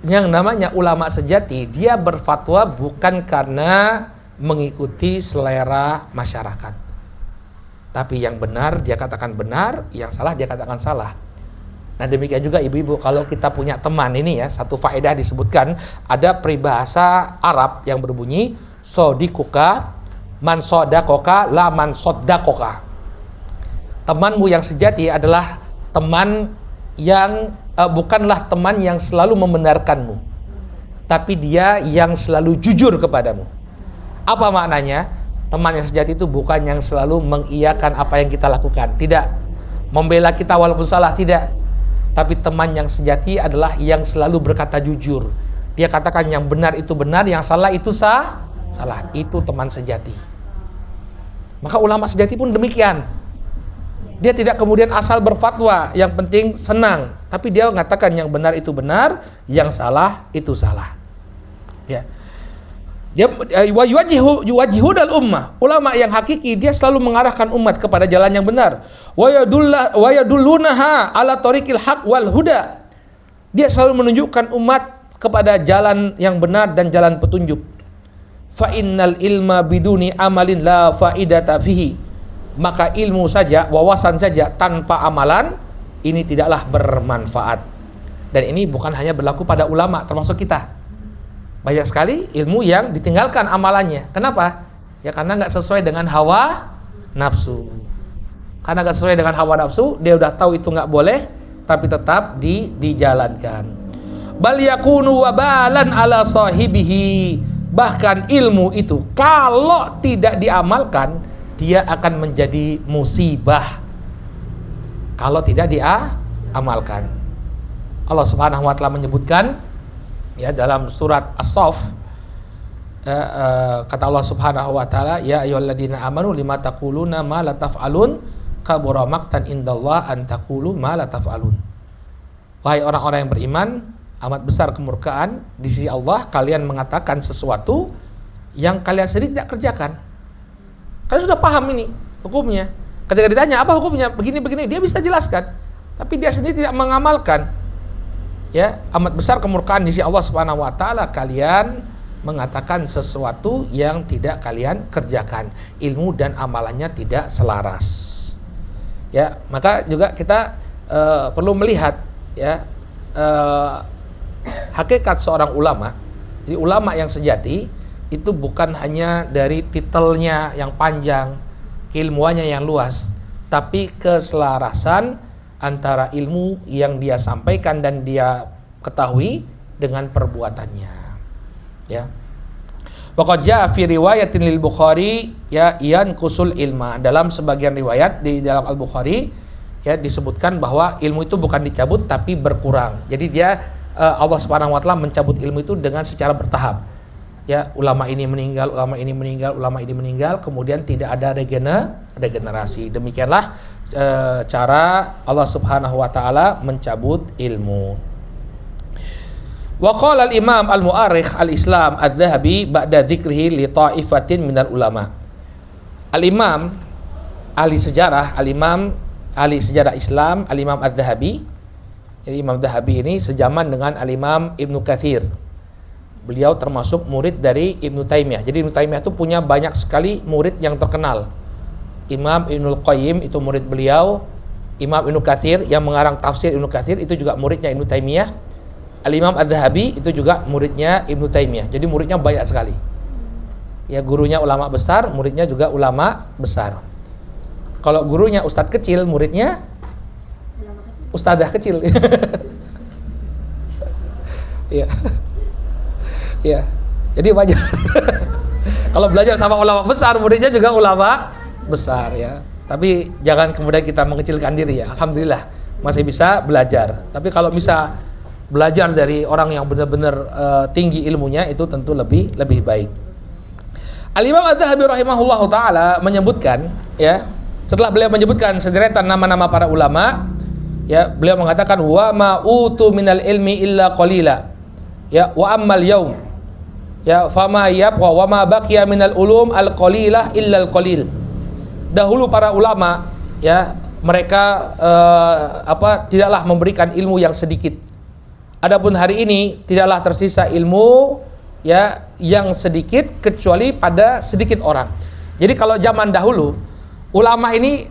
Yang namanya ulama sejati, dia berfatwa bukan karena mengikuti selera masyarakat, tapi yang benar dia katakan benar, yang salah dia katakan salah. Nah demikian juga ibu-ibu, kalau kita punya teman ini ya, satu faedah disebutkan, ada peribahasa Arab yang berbunyi sodikuka man sodakoka la man sodakoka. Temanmu yang sejati adalah teman yang bukanlah teman yang selalu membenarkanmu, tapi dia yang selalu jujur kepadamu. Apa maknanya? Teman yang sejati itu bukan yang selalu mengiyakan apa yang kita lakukan, tidak. Membela kita walaupun salah, tidak. Tapi teman yang sejati adalah yang selalu berkata jujur. Dia katakan yang benar itu benar, yang salah itu salah. Itu teman sejati. Maka ulama sejati pun demikian. Dia tidak kemudian asal berfatwa, yang penting senang, tapi dia mengatakan yang benar itu benar, yang salah itu salah. Ya. Dia yuwajihudal ummah. Ulama yang hakiki dia selalu mengarahkan umat kepada jalan yang benar. Wa yadullunaha ala tariqil haq wal huda. Dia selalu menunjukkan umat kepada jalan yang benar dan jalan petunjuk. Fa innal ilma biduni amalin la faidata fihi. Maka ilmu saja, wawasan saja tanpa amalan ini tidaklah bermanfaat. Dan ini bukan hanya berlaku pada ulama, termasuk kita. Banyak sekali ilmu yang ditinggalkan amalannya. Kenapa? Ya karena nggak sesuai dengan hawa nafsu. Karena nggak sesuai dengan hawa nafsu, dia udah tahu itu nggak boleh, tapi tetap dijalankan. Bal yakunu wabalan ala sahibihi. Bahkan ilmu itu kalau tidak diamalkan, dia akan menjadi musibah kalau tidak diamalkan. Allah Subhanahu wa taala menyebutkan ya dalam surat As-Saff kata Allah Subhanahu wa taala, ya ayyuhalladzina amanu lima taquluna ma la taf'alun kabura maqtan indallah an taqulu ma la taf'alun. Wahai orang-orang yang beriman, amat besar kemurkaan di sisi Allah kalian mengatakan sesuatu yang kalian sendiri tidak kerjakan. Kalian sudah paham ini hukumnya. Ketika ditanya apa hukumnya, begini-begini, dia bisa jelaskan, tapi dia sendiri tidak mengamalkan. Ya, amat besar kemurkaan di sisi Allah Subhanahu wa taala kalian mengatakan sesuatu yang tidak kalian kerjakan. Ilmu dan amalannya tidak selaras. Ya, maka juga kita perlu melihat ya hakikat seorang ulama. Jadi ulama yang sejati itu bukan hanya dari titelnya yang panjang, keilmuannya yang luas, tapi keselarasan antara ilmu yang dia sampaikan dan dia ketahui dengan perbuatannya. Ya. Waqad jaa fi riwayatin lil Bukhari ya yan kusul ilma. Dalam sebagian riwayat di dalam Al-Bukhari ya disebutkan bahwa ilmu itu bukan dicabut tapi berkurang. Jadi dia Allah Subhanahu wa taala mencabut ilmu itu dengan secara bertahap. Ya, ulama ini meninggal, ulama ini meninggal, ulama ini meninggal, kemudian tidak ada regenerasi. Demikianlah cara Allah Subhanahu wa taala mencabut ilmu. Wa qala al-Imam al-Mu'arrikh al-Islam adz-Dzahabi ba'da dzikrihi li ta'ifatin minal ulama. Al-Imam ahli sejarah, al-Imam ahli sejarah Islam, al-Imam adz-Dzahabi. Jadi Imam Dzahabi ini sejaman dengan al-Imam Ibnu Katsir. Beliau termasuk murid dari Ibnu Taimiyah. Jadi Ibnu Taimiyah itu punya banyak sekali murid yang terkenal. Imam Ibnul Qayyim itu murid beliau. Imam Ibnu Katsir yang mengarang tafsir Ibnu Katsir itu juga muridnya Ibnu Taimiyah. Al-Imam adz-Dzahabi itu juga muridnya Ibnu Taimiyah. Jadi muridnya banyak sekali. Ya, gurunya ulama besar, muridnya juga ulama besar. Kalau gurunya ustadz kecil, muridnya ustadzah kecil. Iya. Iya. Jadi wajar. Kalau belajar sama ulama besar, muridnya juga ulama besar ya. Tapi jangan kemudian kita mengecilkan diri ya. Alhamdulillah masih bisa belajar. Tapi kalau bisa belajar dari orang yang benar-benar tinggi ilmunya, itu tentu lebih baik. Al-Imam adz-Dzahabi rahimahullahu taala menyebutkan ya, setelah beliau menyebutkan sederetan nama-nama para ulama, ya, beliau mengatakan wa ma utu minal ilmi illa qalila. Ya, wa ammal yaum. Ya, fama yabqa wa ma baqiya minal ulum al-qalilah illa al-qalil. Dahulu para ulama ya, mereka tidaklah memberikan ilmu yang sedikit. Adapun hari ini tidaklah tersisa ilmu ya yang sedikit kecuali pada sedikit orang. Jadi kalau zaman dahulu ulama ini,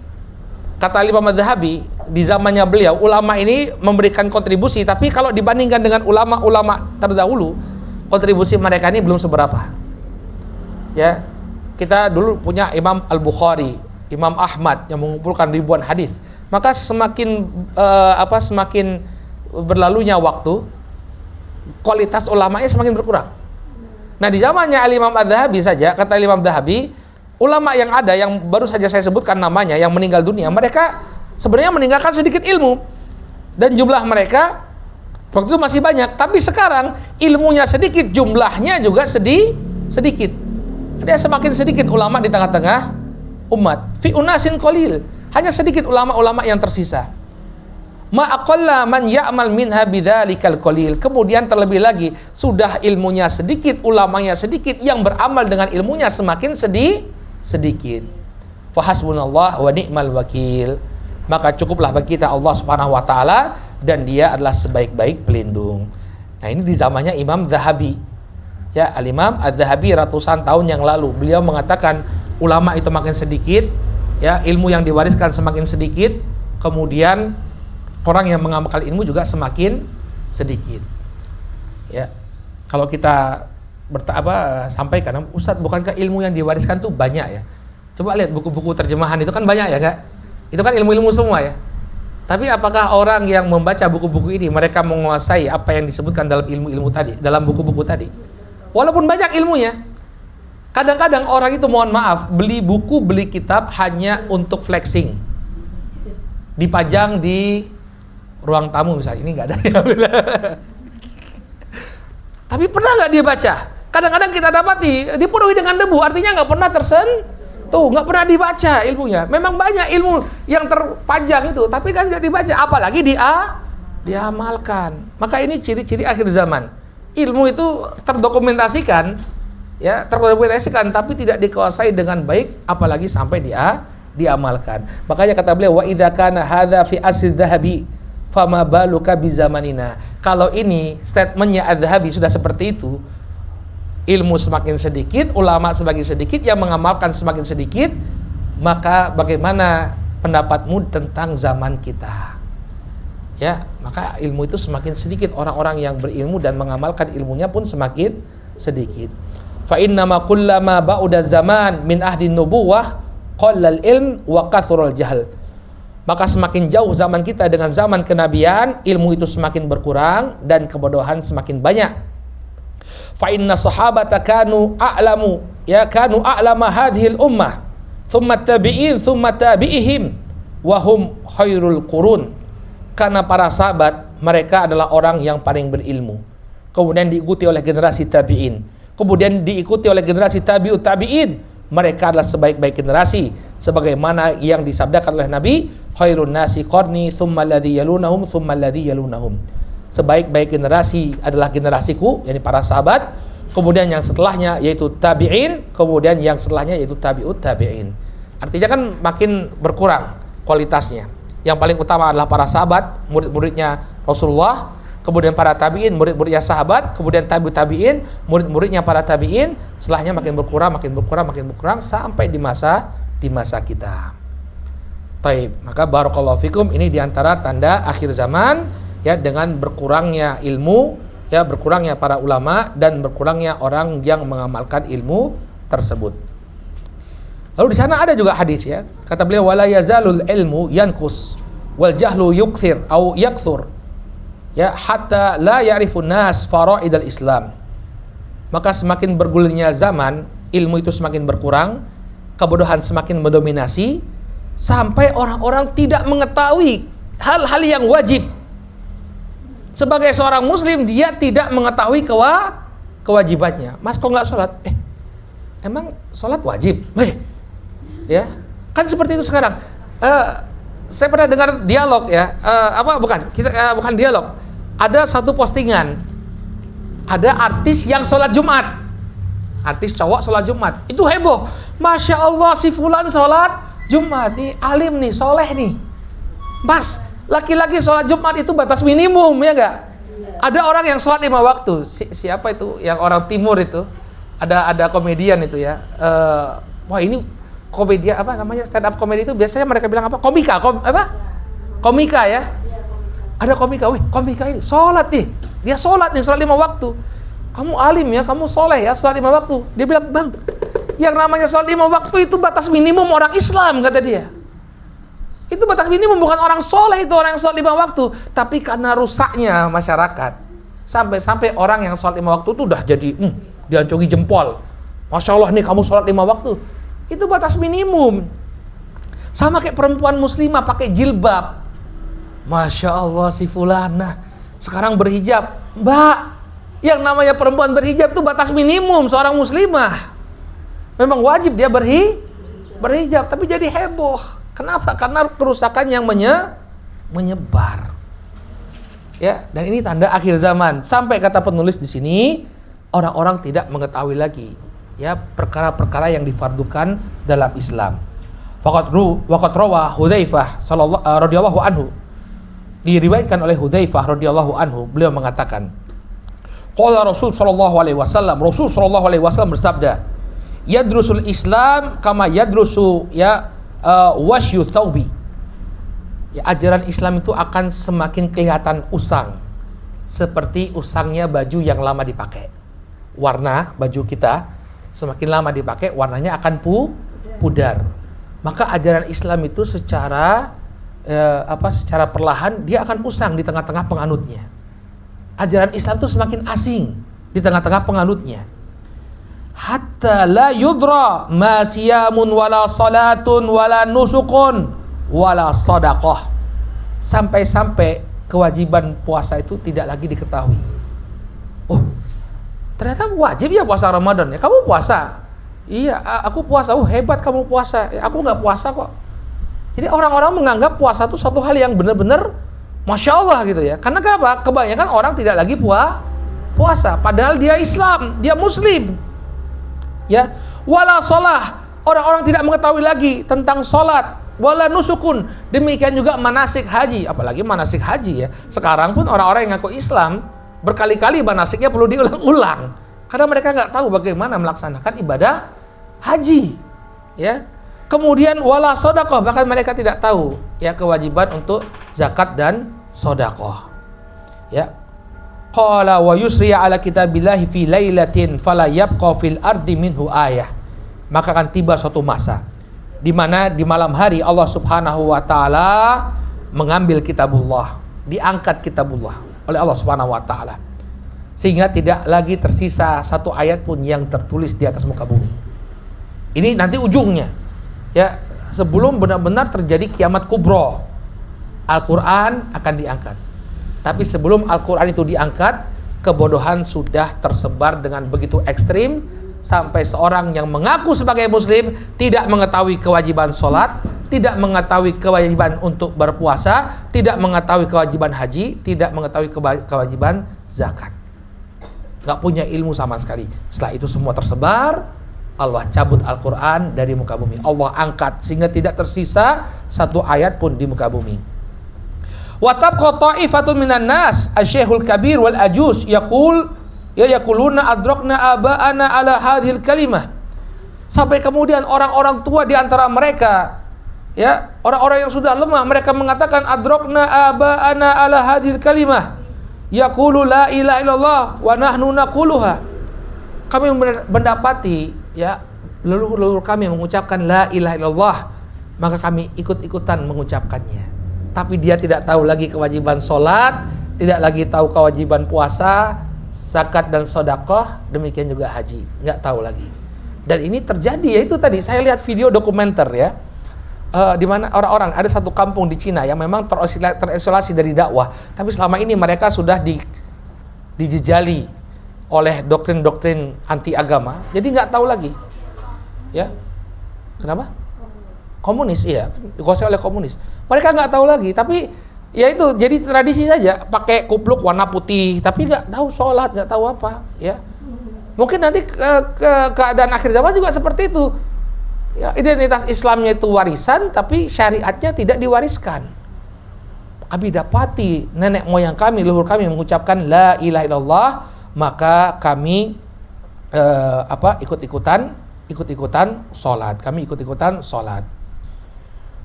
kata Imam Adz-Dzahabi di zamannya beliau, ulama ini memberikan kontribusi, tapi kalau dibandingkan dengan ulama-ulama terdahulu, kontribusi mereka ini belum seberapa. Ya, kita dulu punya Imam Al-Bukhari, Imam Ahmad yang mengumpulkan ribuan hadis. Maka semakin semakin berlalunya waktu, kualitas ulamanya semakin berkurang. Nah, di zamannya Al-Imam Adz-Dzahabi saja, kata Imam Adz-Dzahabi, ulama yang ada yang baru saja saya sebutkan namanya yang meninggal dunia, mereka sebenarnya meninggalkan sedikit ilmu dan jumlah mereka waktu itu masih banyak, tapi sekarang ilmunya sedikit, jumlahnya juga sedikit. Jadi semakin sedikit ulama di tengah-tengah umat. Fi unasin qalil, hanya sedikit ulama-ulama yang tersisa. Ma aqalla man ya'mal minha bidzalikal qalil. Kemudian terlebih lagi, sudah ilmunya sedikit, ulamanya sedikit, yang beramal dengan ilmunya semakin sedikit. Fa hasbunallah wa ni'mal wakil. Maka cukuplah bagi kita Allah Subhanahu wa taala, dan dia adalah sebaik-baik pelindung. Nah, ini di zamannya Imam Dzahabi. Ya, Al-Imam Adz-Dzahabi ratusan tahun yang lalu, beliau mengatakan ulama itu makin sedikit, ya, ilmu yang diwariskan semakin sedikit, kemudian orang yang mengamalkan ilmu juga semakin sedikit. Ya, kalau kita sampaikan, Ustadz, bukankah ilmu yang diwariskan tuh banyak ya? Coba lihat buku-buku terjemahan itu kan banyak ya, Kak? Itu kan ilmu-ilmu semua ya. Tapi apakah orang yang membaca buku-buku ini mereka menguasai apa yang disebutkan dalam ilmu-ilmu tadi, dalam buku-buku tadi? Walaupun banyak ilmunya, kadang-kadang orang itu, mohon maaf, beli buku, beli kitab hanya untuk flexing, dipajang di ruang tamu misalnya. Ini nggak ada ya. Tapi pernah nggak dia baca? Kadang-kadang kita dapati dipenuhi dengan debu, artinya nggak pernah tersentuh, nggak pernah dibaca ilmunya. Memang banyak ilmu yang terpajang itu, tapi kan tidak dibaca, apalagi diamalkan. Maka ini ciri-ciri akhir zaman. Ilmu itu terdokumentasikan, ya, tapi tidak dikuasai dengan baik, apalagi sampai diamalkan. Makanya kata beliau, wa idza kana hadza fi asr dhahabi fama baluka bi zamanina. Kalau ini statementnya Adz-Dzahabi sudah seperti itu, ilmu semakin sedikit, ulama semakin sedikit, yang mengamalkan semakin sedikit, maka bagaimana pendapatmu tentang zaman kita? Ya, maka ilmu itu semakin sedikit, orang-orang yang berilmu dan mengamalkan ilmunya pun semakin sedikit. Fa innama kullama ba'da zaman min ahdi nubuwah qallal ilm wa kathural jahl. Maka semakin jauh zaman kita dengan zaman kenabian, ilmu itu semakin berkurang dan kebodohan semakin banyak. Fa inna sahabata kanu a'lamu, ya, kanu a'lama hadhil ummah, thumma tabi'in, thumma tabi'ihim, wa hum khairul qurun. Karena para sahabat, mereka adalah orang yang paling berilmu. Kemudian diikuti oleh generasi tabi'in. Kemudian diikuti oleh generasi tabi'ut tabi'in. Mereka adalah sebaik-baik generasi, sebagaimana yang disabdakan oleh Nabi, khairun nasi qarni thumma alladhi yalunahum thumma alladhi yalunahum. Sebaik-baik generasi adalah generasiku, yakni para sahabat, kemudian yang setelahnya yaitu tabi'in, kemudian yang setelahnya yaitu tabi'ut tabi'in. Artinya kan makin berkurang kualitasnya. Yang paling utama adalah para sahabat, murid-muridnya Rasulullah, kemudian para tabi'in, murid-muridnya sahabat, kemudian tabi'in, murid-muridnya para tabi'in, setelahnya makin berkurang sampai di masa kita. Taib. Maka barakallahu fikum, ini diantara tanda akhir zaman, ya, dengan berkurangnya ilmu, ya, berkurangnya para ulama dan berkurangnya orang yang mengamalkan ilmu tersebut. Lalu di sana ada juga hadis, ya. Kata beliau, wala yazalul ilmu yankus wal jahlu yukthir au yakthur. Ya, hatta la ya'rifun nas faraidal Islam. Maka semakin bergulirnya zaman, ilmu itu semakin berkurang, kebodohan semakin mendominasi, sampai orang-orang tidak mengetahui hal-hal yang wajib. Sebagai seorang muslim, dia tidak mengetahui kewajibannya. Mas, kok nggak sholat? Emang sholat wajib? Ya, kan seperti itu sekarang. Saya pernah dengar dialog, ya, bukan dialog. Ada satu postingan, ada artis yang sholat Jumat, artis cowok sholat Jumat, itu heboh. Masya Allah, si fulan sholat Jumat, nih alim nih, soleh nih. Mas, laki-laki sholat Jumat itu batas minimum, ya enggak? Ada orang yang sholat 5 waktu. Siapa itu? Yang orang timur itu. Ada komedian itu, ya. Wah, ini komedian apa namanya, stand up komedi itu biasanya mereka bilang apa? Komika, ya. Ada komika, komika ini sholat nih. Dia sholat 5 waktu. Kamu alim, ya, kamu soleh, ya, sholat 5 waktu. Dia bilang, bang, yang namanya sholat 5 waktu itu batas minimum orang Islam, kata dia. Itu batas minimum, bukan orang soleh itu orang yang sholat 5 waktu. Tapi karena rusaknya masyarakat, sampai orang yang sholat 5 waktu itu udah jadi diacungi jempol. Masya Allah nih, kamu sholat 5 waktu. Itu batas minimum. Sama kayak perempuan muslimah pakai jilbab. Masya Allah, si fulana sekarang berhijab. Mbak, yang namanya perempuan berhijab itu batas minimum seorang muslimah. Memang wajib dia berhijab, tapi jadi heboh. Kenapa? Karena kerusakan yang menyebar. Ya, dan ini tanda akhir zaman. Sampai kata penulis di sini, orang-orang tidak mengetahui lagi, ya, perkara-perkara yang difardukan dalam Islam. Waqad rawa Hudzaifah radhiyallahu anhu. Diriwayatkan oleh Hudzaifah radhiyallahu anhu, beliau mengatakan, qala Rasul sallallahu alaihi wasallam, Rasul sallallahu alaihi wasallam bersabda, yadrusul Islam kama yadrusu, ya, wasyu thawbi. Ya, ajaran Islam itu akan semakin kelihatan usang, seperti usangnya baju yang lama dipakai. Warna baju kita semakin lama dipakai, warnanya akan pudar. Maka ajaran Islam itu secara perlahan dia akan usang di tengah-tengah penganutnya. Ajaran Islam itu semakin asing di tengah-tengah penganutnya. Hatta la yudra ma siyamun wala salatun wala nusukun wala sadaqah. Sampai-sampai kewajiban puasa itu tidak lagi diketahui. Oh, Ternyata wajib ya puasa Ramadan ya. Kamu puasa? Iya, aku puasa. Oh hebat kamu puasa. Ya, aku nggak puasa kok. Jadi orang-orang menganggap puasa itu satu hal yang benar-benar Masya Allah gitu ya. Karena kenapa? Kebanyakan orang tidak lagi puasa. Padahal dia Islam, dia Muslim. Ya, wala sholah. Orang-orang tidak mengetahui lagi tentang sholat. Wala nusukun. Demikian juga manasik haji. Apalagi manasik haji ya. Sekarang pun orang-orang yang ngaku Islam berkali-kali manasiknya perlu diulang-ulang. Karena mereka nggak tahu bagaimana melaksanakan ibadah haji. Ya. Kemudian wala sodakoh, bahkan mereka tidak tahu ya kewajiban untuk zakat dan sodakoh. Ya. Qala wa yusriya ala kitabillahi fi lailatin fala yabqa fil ardi minhu ayah. Maka akan tiba suatu masa di mana di malam hari Allah Subhanahu wa taala mengambil kitabullah, diangkat kitabullah oleh Allah Subhanahu wa taala. Sehingga tidak lagi tersisa satu ayat pun yang tertulis di atas muka bumi. Ini nanti ujungnya. Ya, sebelum benar-benar terjadi kiamat kubro, Al-Quran akan diangkat. Tapi sebelum Al-Quran itu diangkat, kebodohan sudah tersebar dengan begitu ekstrim sampai seorang yang mengaku sebagai muslim tidak mengetahui kewajiban sholat, tidak mengetahui kewajiban untuk berpuasa, tidak mengetahui kewajiban haji, tidak mengetahui kewajiban zakat. Gak punya ilmu sama sekali. Setelah itu semua tersebar, Allah cabut Al-Quran dari muka bumi. Allah angkat sehingga tidak tersisa satu ayat pun di muka bumi. Wa tabqa ta'ifatun minan nas asy-syekhul kabir wal ajuz yaquluna adrakna aba'ana ala hadhil kalimah. Sampai kemudian orang-orang tua di antara mereka, ya, orang-orang yang sudah lemah, mereka mengatakan adrakna aba'ana ala hadhil kalimah. Yaqulu la ilaha illallah wa nahnu naquluha. Kami mendapati ya leluhur-leluhur kami mengucapkan la ilaha illallah, maka kami ikut-ikutan mengucapkannya. Tapi dia tidak tahu lagi kewajiban sholat, tidak lagi tahu kewajiban puasa, zakat dan sedekah, demikian juga haji, nggak tahu lagi. Dan ini terjadi, yaitu tadi saya lihat video dokumenter ya, di mana orang-orang ada satu kampung di Cina yang memang terisolasi dari dakwah, tapi selama ini mereka sudah dijejali oleh doktrin-doktrin anti agama, jadi nggak tahu lagi, ya. Kenapa? Komunis, iya, dikuasai oleh komunis. Mereka nggak tahu lagi, tapi ya itu jadi tradisi saja, pakai kupluk warna putih, tapi nggak tahu sholat, nggak tahu apa, ya. Mungkin nanti keadaan akhir zaman juga seperti itu. Ya, identitas Islamnya itu warisan, tapi syariatnya tidak diwariskan. Kami dapati nenek moyang kami, leluhur kami mengucapkan la ilaha illallah, maka kami ikut-ikutan sholat. Kami ikut-ikutan sholat.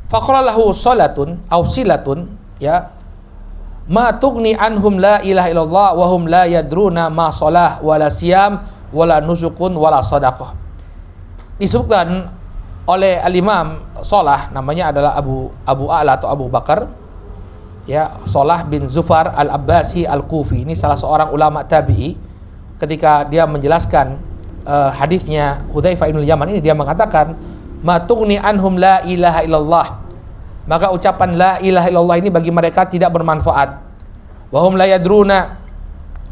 Faqala lahu sholatun aw silatun, ya, ma tughni anhum la ilaha illallah wa hum la yadruna ma shalah wala siyam wala nusukun wala sadaqah. Disebutkan oleh al-Imam Shalah, namanya adalah Abu A'la atau Abu Bakar, ya, Shalah bin Zufar al-Abbasi al-Kufi. Ini salah seorang ulama tabi'i. Ketika dia menjelaskan hadisnya Hudzaifah bin Yaman ini, dia mengatakan ma tughni anhum la ilaha illallah, maka ucapan la ilaha illallah ini bagi mereka tidak bermanfaat. Wa hum la yadruna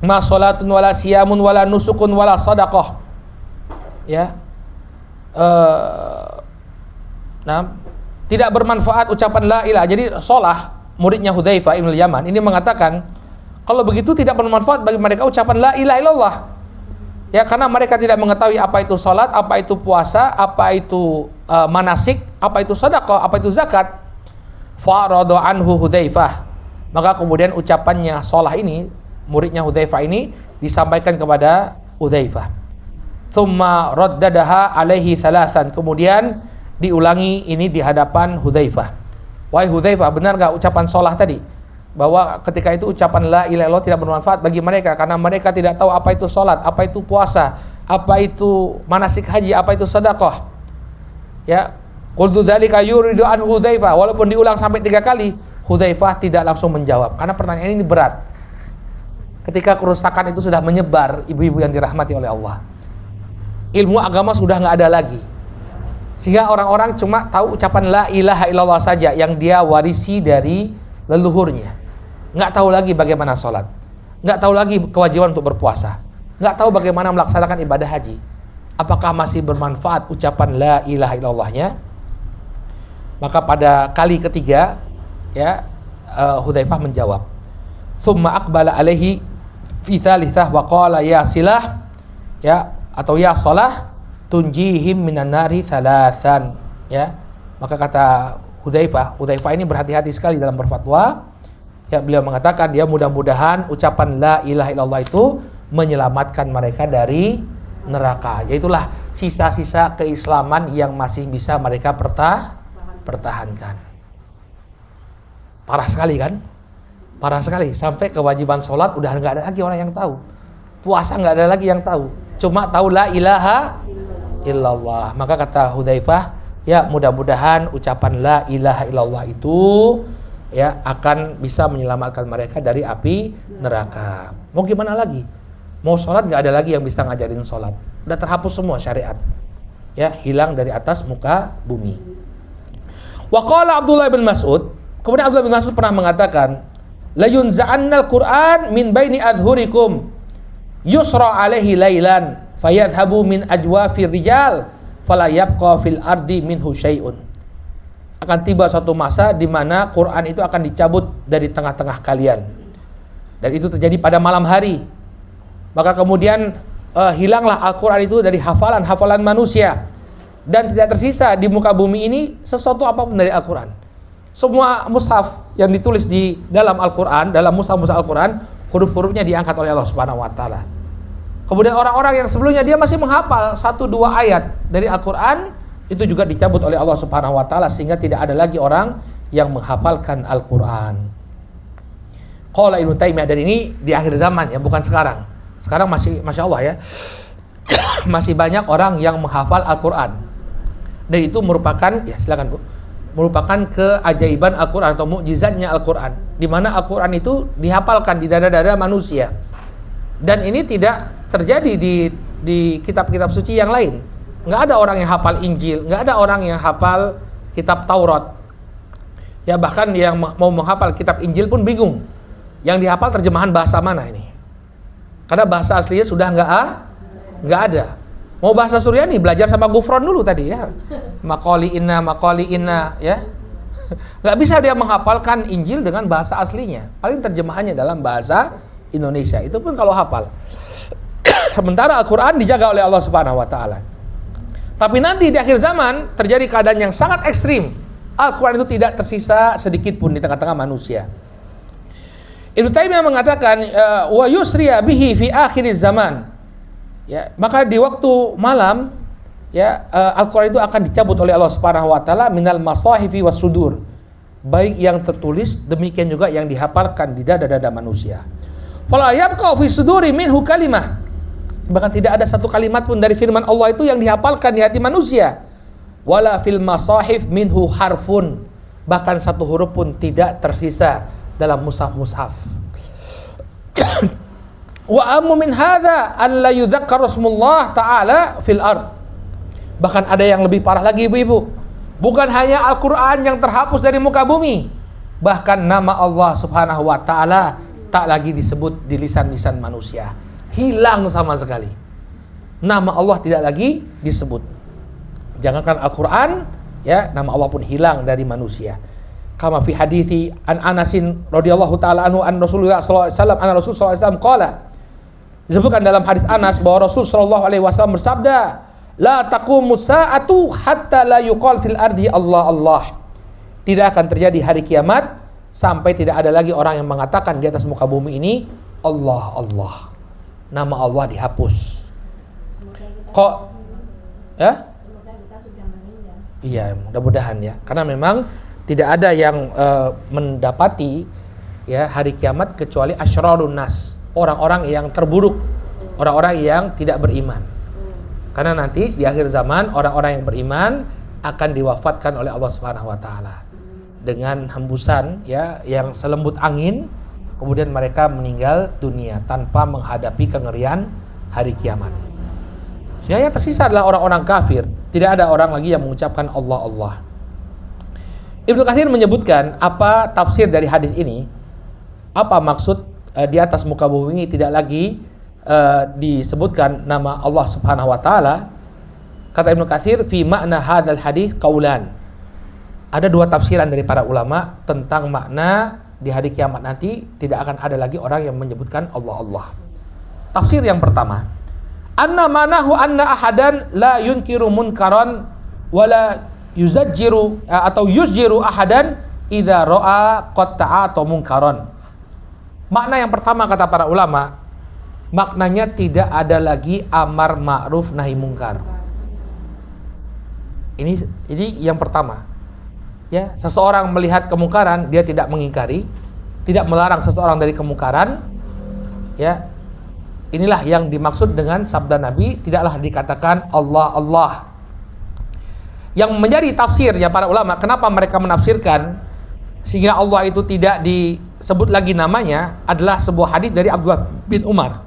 ma salatun wala siyamun wala nusukun wala sadaqah, ya, tidak bermanfaat ucapan la ilaha. Jadi Shalah, muridnya Hudzaifah bin Yaman ini mengatakan kalau begitu tidak bermanfaat bagi mereka ucapan la ilaha illallah, ya, karena mereka tidak mengetahui apa itu salat, apa itu puasa, apa itu manasik, apa itu sedekah, apa itu zakat. Fa'rada anhu Hudzaifah, maka kemudian ucapannya Shalah ini, muridnya Hudzaifah ini, disampaikan kepada Hudzaifah. Tsumma raddadaha alaihi thalathan, kemudian diulangi ini di hadapan Hudzaifah. Wahai Hudzaifah, benar enggak ucapan Shalah tadi? Bahwa ketika itu ucapan la ilaha illallah tidak bermanfaat bagi mereka karena mereka tidak tahu apa itu salat, apa itu puasa, apa itu manasik haji, apa itu sedekah. Ya, qultu dzalika yuridu an Hudzaifah, walaupun diulang sampai 3 kali, Hudzaifah tidak langsung menjawab karena pertanyaan ini berat. Ketika kerusakan itu sudah menyebar, ibu-ibu yang dirahmati oleh Allah, ilmu agama sudah nggak ada lagi, sehingga orang-orang cuma tahu ucapan la ilaha illallah saja yang dia warisi dari leluhurnya. Nggak tahu lagi bagaimana sholat, nggak tahu lagi kewajiban untuk berpuasa. nggak tahu bagaimana melaksanakan ibadah haji. Apakah masih bermanfaat ucapan la ilaha illallahnya? Maka pada kali ketiga, ya, Hudzaifah menjawab, "Tsumma aqbala alaihi fi tsalitsah wa qala ya silah, ya, atau ya shalah tunjihim minan nari thalathan." Ya. Maka kata Hudzaifah ini berhati-hati sekali dalam berfatwa. Ya, beliau mengatakan dia mudah-mudahan ucapan la ilaha illallah itu menyelamatkan mereka dari neraka. Yaitulah sisa-sisa keislaman yang masih bisa mereka pertahankan. Parah sekali kan? Parah sekali. Sampai kewajiban sholat udah nggak ada lagi orang yang tahu. Puasa nggak ada lagi yang tahu. Cuma tahu la ilaha illallah. Maka kata Hudzaifah, ya mudah-mudahan ucapan la ilaha illallah itu ya akan bisa menyelamatkan mereka dari api neraka. Mau gimana lagi? Mau sholat nggak ada lagi yang bisa ngajarin sholat. Udah terhapus semua syariat. Ya, hilang dari atas muka bumi. Wa qala Abdullah bin Mas'ud, kemudian Abdullah bin Mas'ud pernah mengatakan, la yunza'annal Qur'an min baini adhurikum yusra alaihi lailan fayadhhabu min ajwafir rijal fala yabqa fil ardi minhu syai'un. Akan tiba suatu masa di mana Quran itu akan dicabut dari tengah-tengah kalian. Dan itu terjadi pada malam hari. Maka kemudian hilanglah Al-Quran itu dari hafalan-hafalan manusia. Dan tidak tersisa di muka bumi ini sesuatu apapun dari Al-Quran. Semua mushaf yang ditulis di dalam Al-Quran, dalam mushaf-mushaf Al-Quran, huruf-hurufnya diangkat oleh Allah Subhanahu wa Ta'ala. Kemudian orang-orang yang sebelumnya dia masih menghafal 1-2 ayat dari Al-Quran, itu juga dicabut oleh Allah Subhanahu wa Ta'ala, sehingga tidak ada lagi orang yang menghafalkan Al-Quran. Qala Ibnu Taimiyah, dan ini di akhir zaman ya, bukan sekarang. Sekarang masih, Masya Allah ya, masih banyak orang yang menghafal Al-Quran. Dan itu merupakan, ya silakan Bu, merupakan keajaiban Al-Quran atau mukjizatnya Al-Quran, di mana Al-Quran itu dihafalkan di dada-dada manusia. Dan ini tidak terjadi di kitab-kitab suci yang lain. Nggak ada orang yang hafal Injil, nggak ada orang yang hafal kitab Taurat. Ya, bahkan yang mau menghafal kitab Injil pun bingung. Yang dihafal terjemahan bahasa mana ini? Karena bahasa aslinya sudah nggak ada. Mau bahasa Suryani, belajar sama Gufron dulu tadi ya. Makoli inna ya. Nggak bisa dia menghafalkan Injil dengan bahasa aslinya. Paling terjemahannya dalam bahasa Indonesia. Itu pun kalau hafal. Sementara Al-Quran dijaga oleh Allah Subhanahu wa Ta'ala. Tapi nanti di akhir zaman terjadi keadaan yang sangat ekstrim. Al-Quran itu tidak tersisa sedikit pun di tengah-tengah manusia. Ibnu Taimiyah mengatakan wa yusriya bihi fi akhir zaman. Ya, maka di waktu malam ya Al-Quran itu akan dicabut oleh Allah Subhanahu wa Ta'ala minal masahifi was sudur. Baik yang tertulis, demikian juga yang dihafalkan di dada-dada manusia. Fala yabqa fi suduri minhu kalimah. Bahkan tidak ada satu kalimat pun dari firman Allah itu yang dihafalkan di hati manusia. Wala fil masahif minhu harfun. Bahkan satu huruf pun tidak tersisa dalam mushaf-mushaf. Wa ammu min hadza an la yudzakkar rasmullah ta'ala fil ard. Bahkan ada yang lebih parah lagi ibu-ibu. Bukan hanya Al-Quran yang terhapus dari muka bumi, bahkan nama Allah Subhanahu wa Ta'ala tak lagi disebut di lisan-lisan manusia. Hilang sama sekali. Nama Allah tidak lagi disebut. Jangankan Al-Quran, ya, nama Allah pun hilang dari manusia. Kama fi hadithi an Anasin radhiyallahu ta'ala anhu an Rasulullah sallallahu alaihi wasallam, an Rasul sallallahu alaihi wasallam qala. Disebutkan dalam hadis Anas bahwa Rasul sallallahu alaihi wasallam bersabda, la taqumu sa'atu hatta la yuqal fil ardi Allah Allah. Tidak akan terjadi hari kiamat sampai tidak ada lagi orang yang mengatakan di atas muka bumi ini Allah Allah. Nama Allah dihapus. Kok ya? Semoga kita sudah meninggal. Iya, mudah-mudahan ya. Karena memang tidak ada yang mendapati ya hari kiamat kecuali asyrarun nas, orang-orang yang terburuk, orang-orang yang tidak beriman. Karena nanti di akhir zaman orang-orang yang beriman akan diwafatkan oleh Allah Subhanahu wa Ta'ala dengan hembusan ya yang selembut angin, kemudian mereka meninggal dunia tanpa menghadapi kengerian hari kiamat. Ya, yang tersisa adalah orang-orang kafir. Tidak ada orang lagi yang mengucapkan Allah Allah. Ibnu Katsir menyebutkan apa tafsir dari hadis ini. Apa maksud di atas muka bumi ini tidak lagi disebutkan nama Allah Subhanahu wa taala, kata Ibnu Katsir, fi makna hadzal hadis qaulan. Ada dua tafsiran dari para ulama tentang makna di hari kiamat nanti tidak akan ada lagi orang yang menyebutkan Allah. Tafsir yang pertama, anna manahu anna ahadan la yunkiru munkaran wala yuzajjiru atau yuzjiru ahadan idza ra'a qatta'a atau munkaran. Makna yang pertama kata para ulama, maknanya tidak ada lagi amar ma'ruf nahi mungkar. Ini yang pertama. Ya, seseorang melihat kemungkaran, dia tidak mengingkari, tidak melarang seseorang dari kemungkaran. Ya. Inilah yang dimaksud dengan sabda Nabi, tidaklah dikatakan Allah. Yang menjadi tafsirnya para ulama, kenapa mereka menafsirkan sehingga Allah itu tidak disebut lagi namanya, adalah sebuah hadis dari Abdullah bin Umar.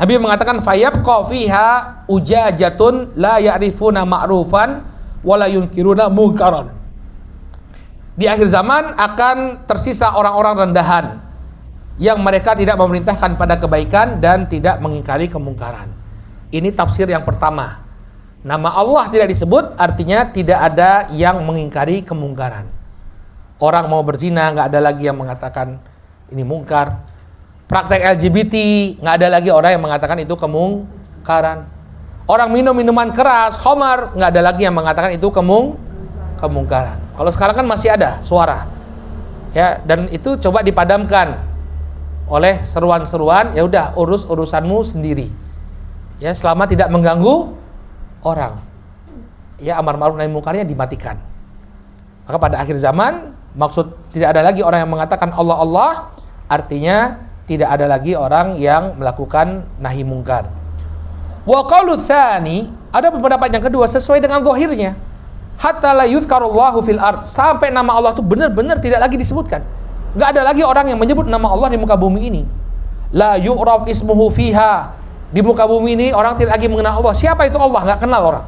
Nabi mengatakan fayabqa fiha ujajatun la ya'rifuna ma'rufan wa la yunkiruna munkaran. Di akhir zaman akan tersisa orang-orang rendahan yang mereka tidak memerintahkan pada kebaikan dan tidak mengingkari kemungkaran. Ini tafsir yang pertama. Nama Allah tidak disebut, artinya tidak ada yang mengingkari kemungkaran. Orang mau berzina, nggak ada lagi yang mengatakan ini mungkar. Praktek LGBT, nggak ada lagi orang yang mengatakan itu kemungkaran. Orang minum minuman keras, khamar, nggak ada lagi yang mengatakan itu kemungkaran. Kalau sekarang kan masih ada suara, ya, dan itu coba dipadamkan oleh seruan-seruan, ya udah urusanmu sendiri, ya, selama tidak mengganggu orang, ya, amar ma'ruf nahi mungkarnya dimatikan. Maka pada akhir zaman maksud tidak ada lagi orang yang mengatakan Allah, artinya tidak ada lagi orang yang melakukan nahi mungkar. Wa qaulu tsani, ada pendapat yang kedua sesuai dengan zahirnya, hatta la yuzkarullahu fil ard, sampai nama Allah itu benar-benar tidak lagi disebutkan. Enggak ada lagi orang yang menyebut nama Allah di muka bumi ini. La yu'raf ismuhu fiha, di muka bumi ini orang tidak lagi mengenal Allah. Siapa itu Allah? Enggak kenal orang.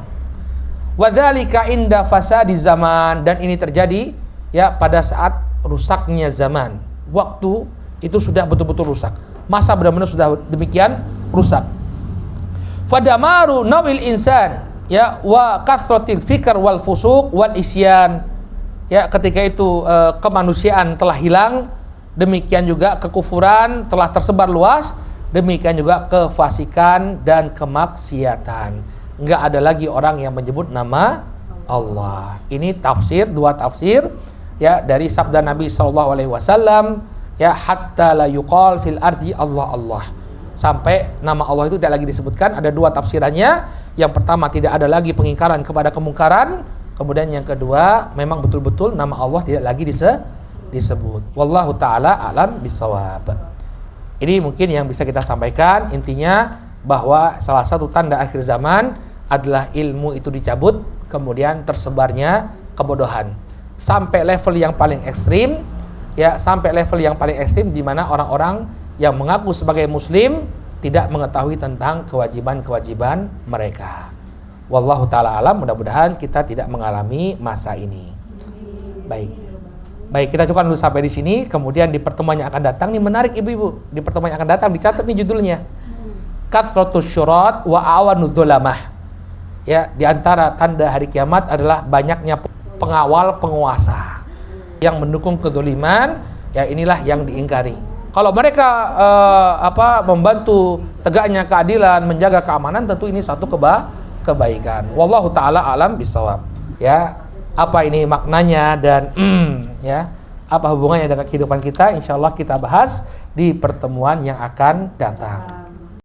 Wa dzalika inda fasadi zaman, dan ini terjadi ya pada saat rusaknya zaman. Waktu itu sudah betul-betul rusak. Masa benar-benar sudah demikian rusak. Fadamaru nawil insan, ya, wa kasratil fikr wal fusuq wal isyan. Ya, ketika itu kemanusiaan telah hilang, demikian juga kekufuran telah tersebar luas, demikian juga kefasikan dan kemaksiatan. Enggak ada lagi orang yang menyebut nama Allah. Ini dua tafsir ya dari sabda Nabi SAW, ya, hatta la yuqal fil ardi Allah. Sampai nama Allah itu tidak lagi disebutkan. Ada dua tafsirannya. Yang pertama, tidak ada lagi pengingkaran kepada kemungkaran. Kemudian yang kedua, memang betul-betul nama Allah tidak lagi disebut. Wallahu ta'ala alam bisawab. Ini mungkin yang bisa kita sampaikan. Intinya bahwa salah satu tanda akhir zaman adalah ilmu itu dicabut, kemudian tersebarnya kebodohan. Sampai level yang paling ekstrim, ya, sampai level yang paling ekstrim di mana orang-orang yang mengaku sebagai muslim tidak mengetahui tentang kewajiban-kewajiban mereka. Wallahu ta'ala alam, mudah-mudahan kita tidak mengalami masa ini. Baik, kita cukupkan dulu sampai di sini. Kemudian di pertemuan yang akan datang, nih menarik ibu-ibu, di pertemuan yang akan datang dicatat nih judulnya, Kathratus syurat wa awanudz dzulamah. Ya, di antara tanda hari kiamat adalah banyaknya pengawal penguasa yang mendukung kedzaliman, ya, inilah yang diingkari. Kalau mereka membantu tegaknya keadilan, menjaga keamanan, tentu ini satu kebaikan. Wallahu ta'ala alam bisawab. Ya, apa ini maknanya dan ya, apa hubungannya dengan kehidupan kita, insyaallah kita bahas di pertemuan yang akan datang.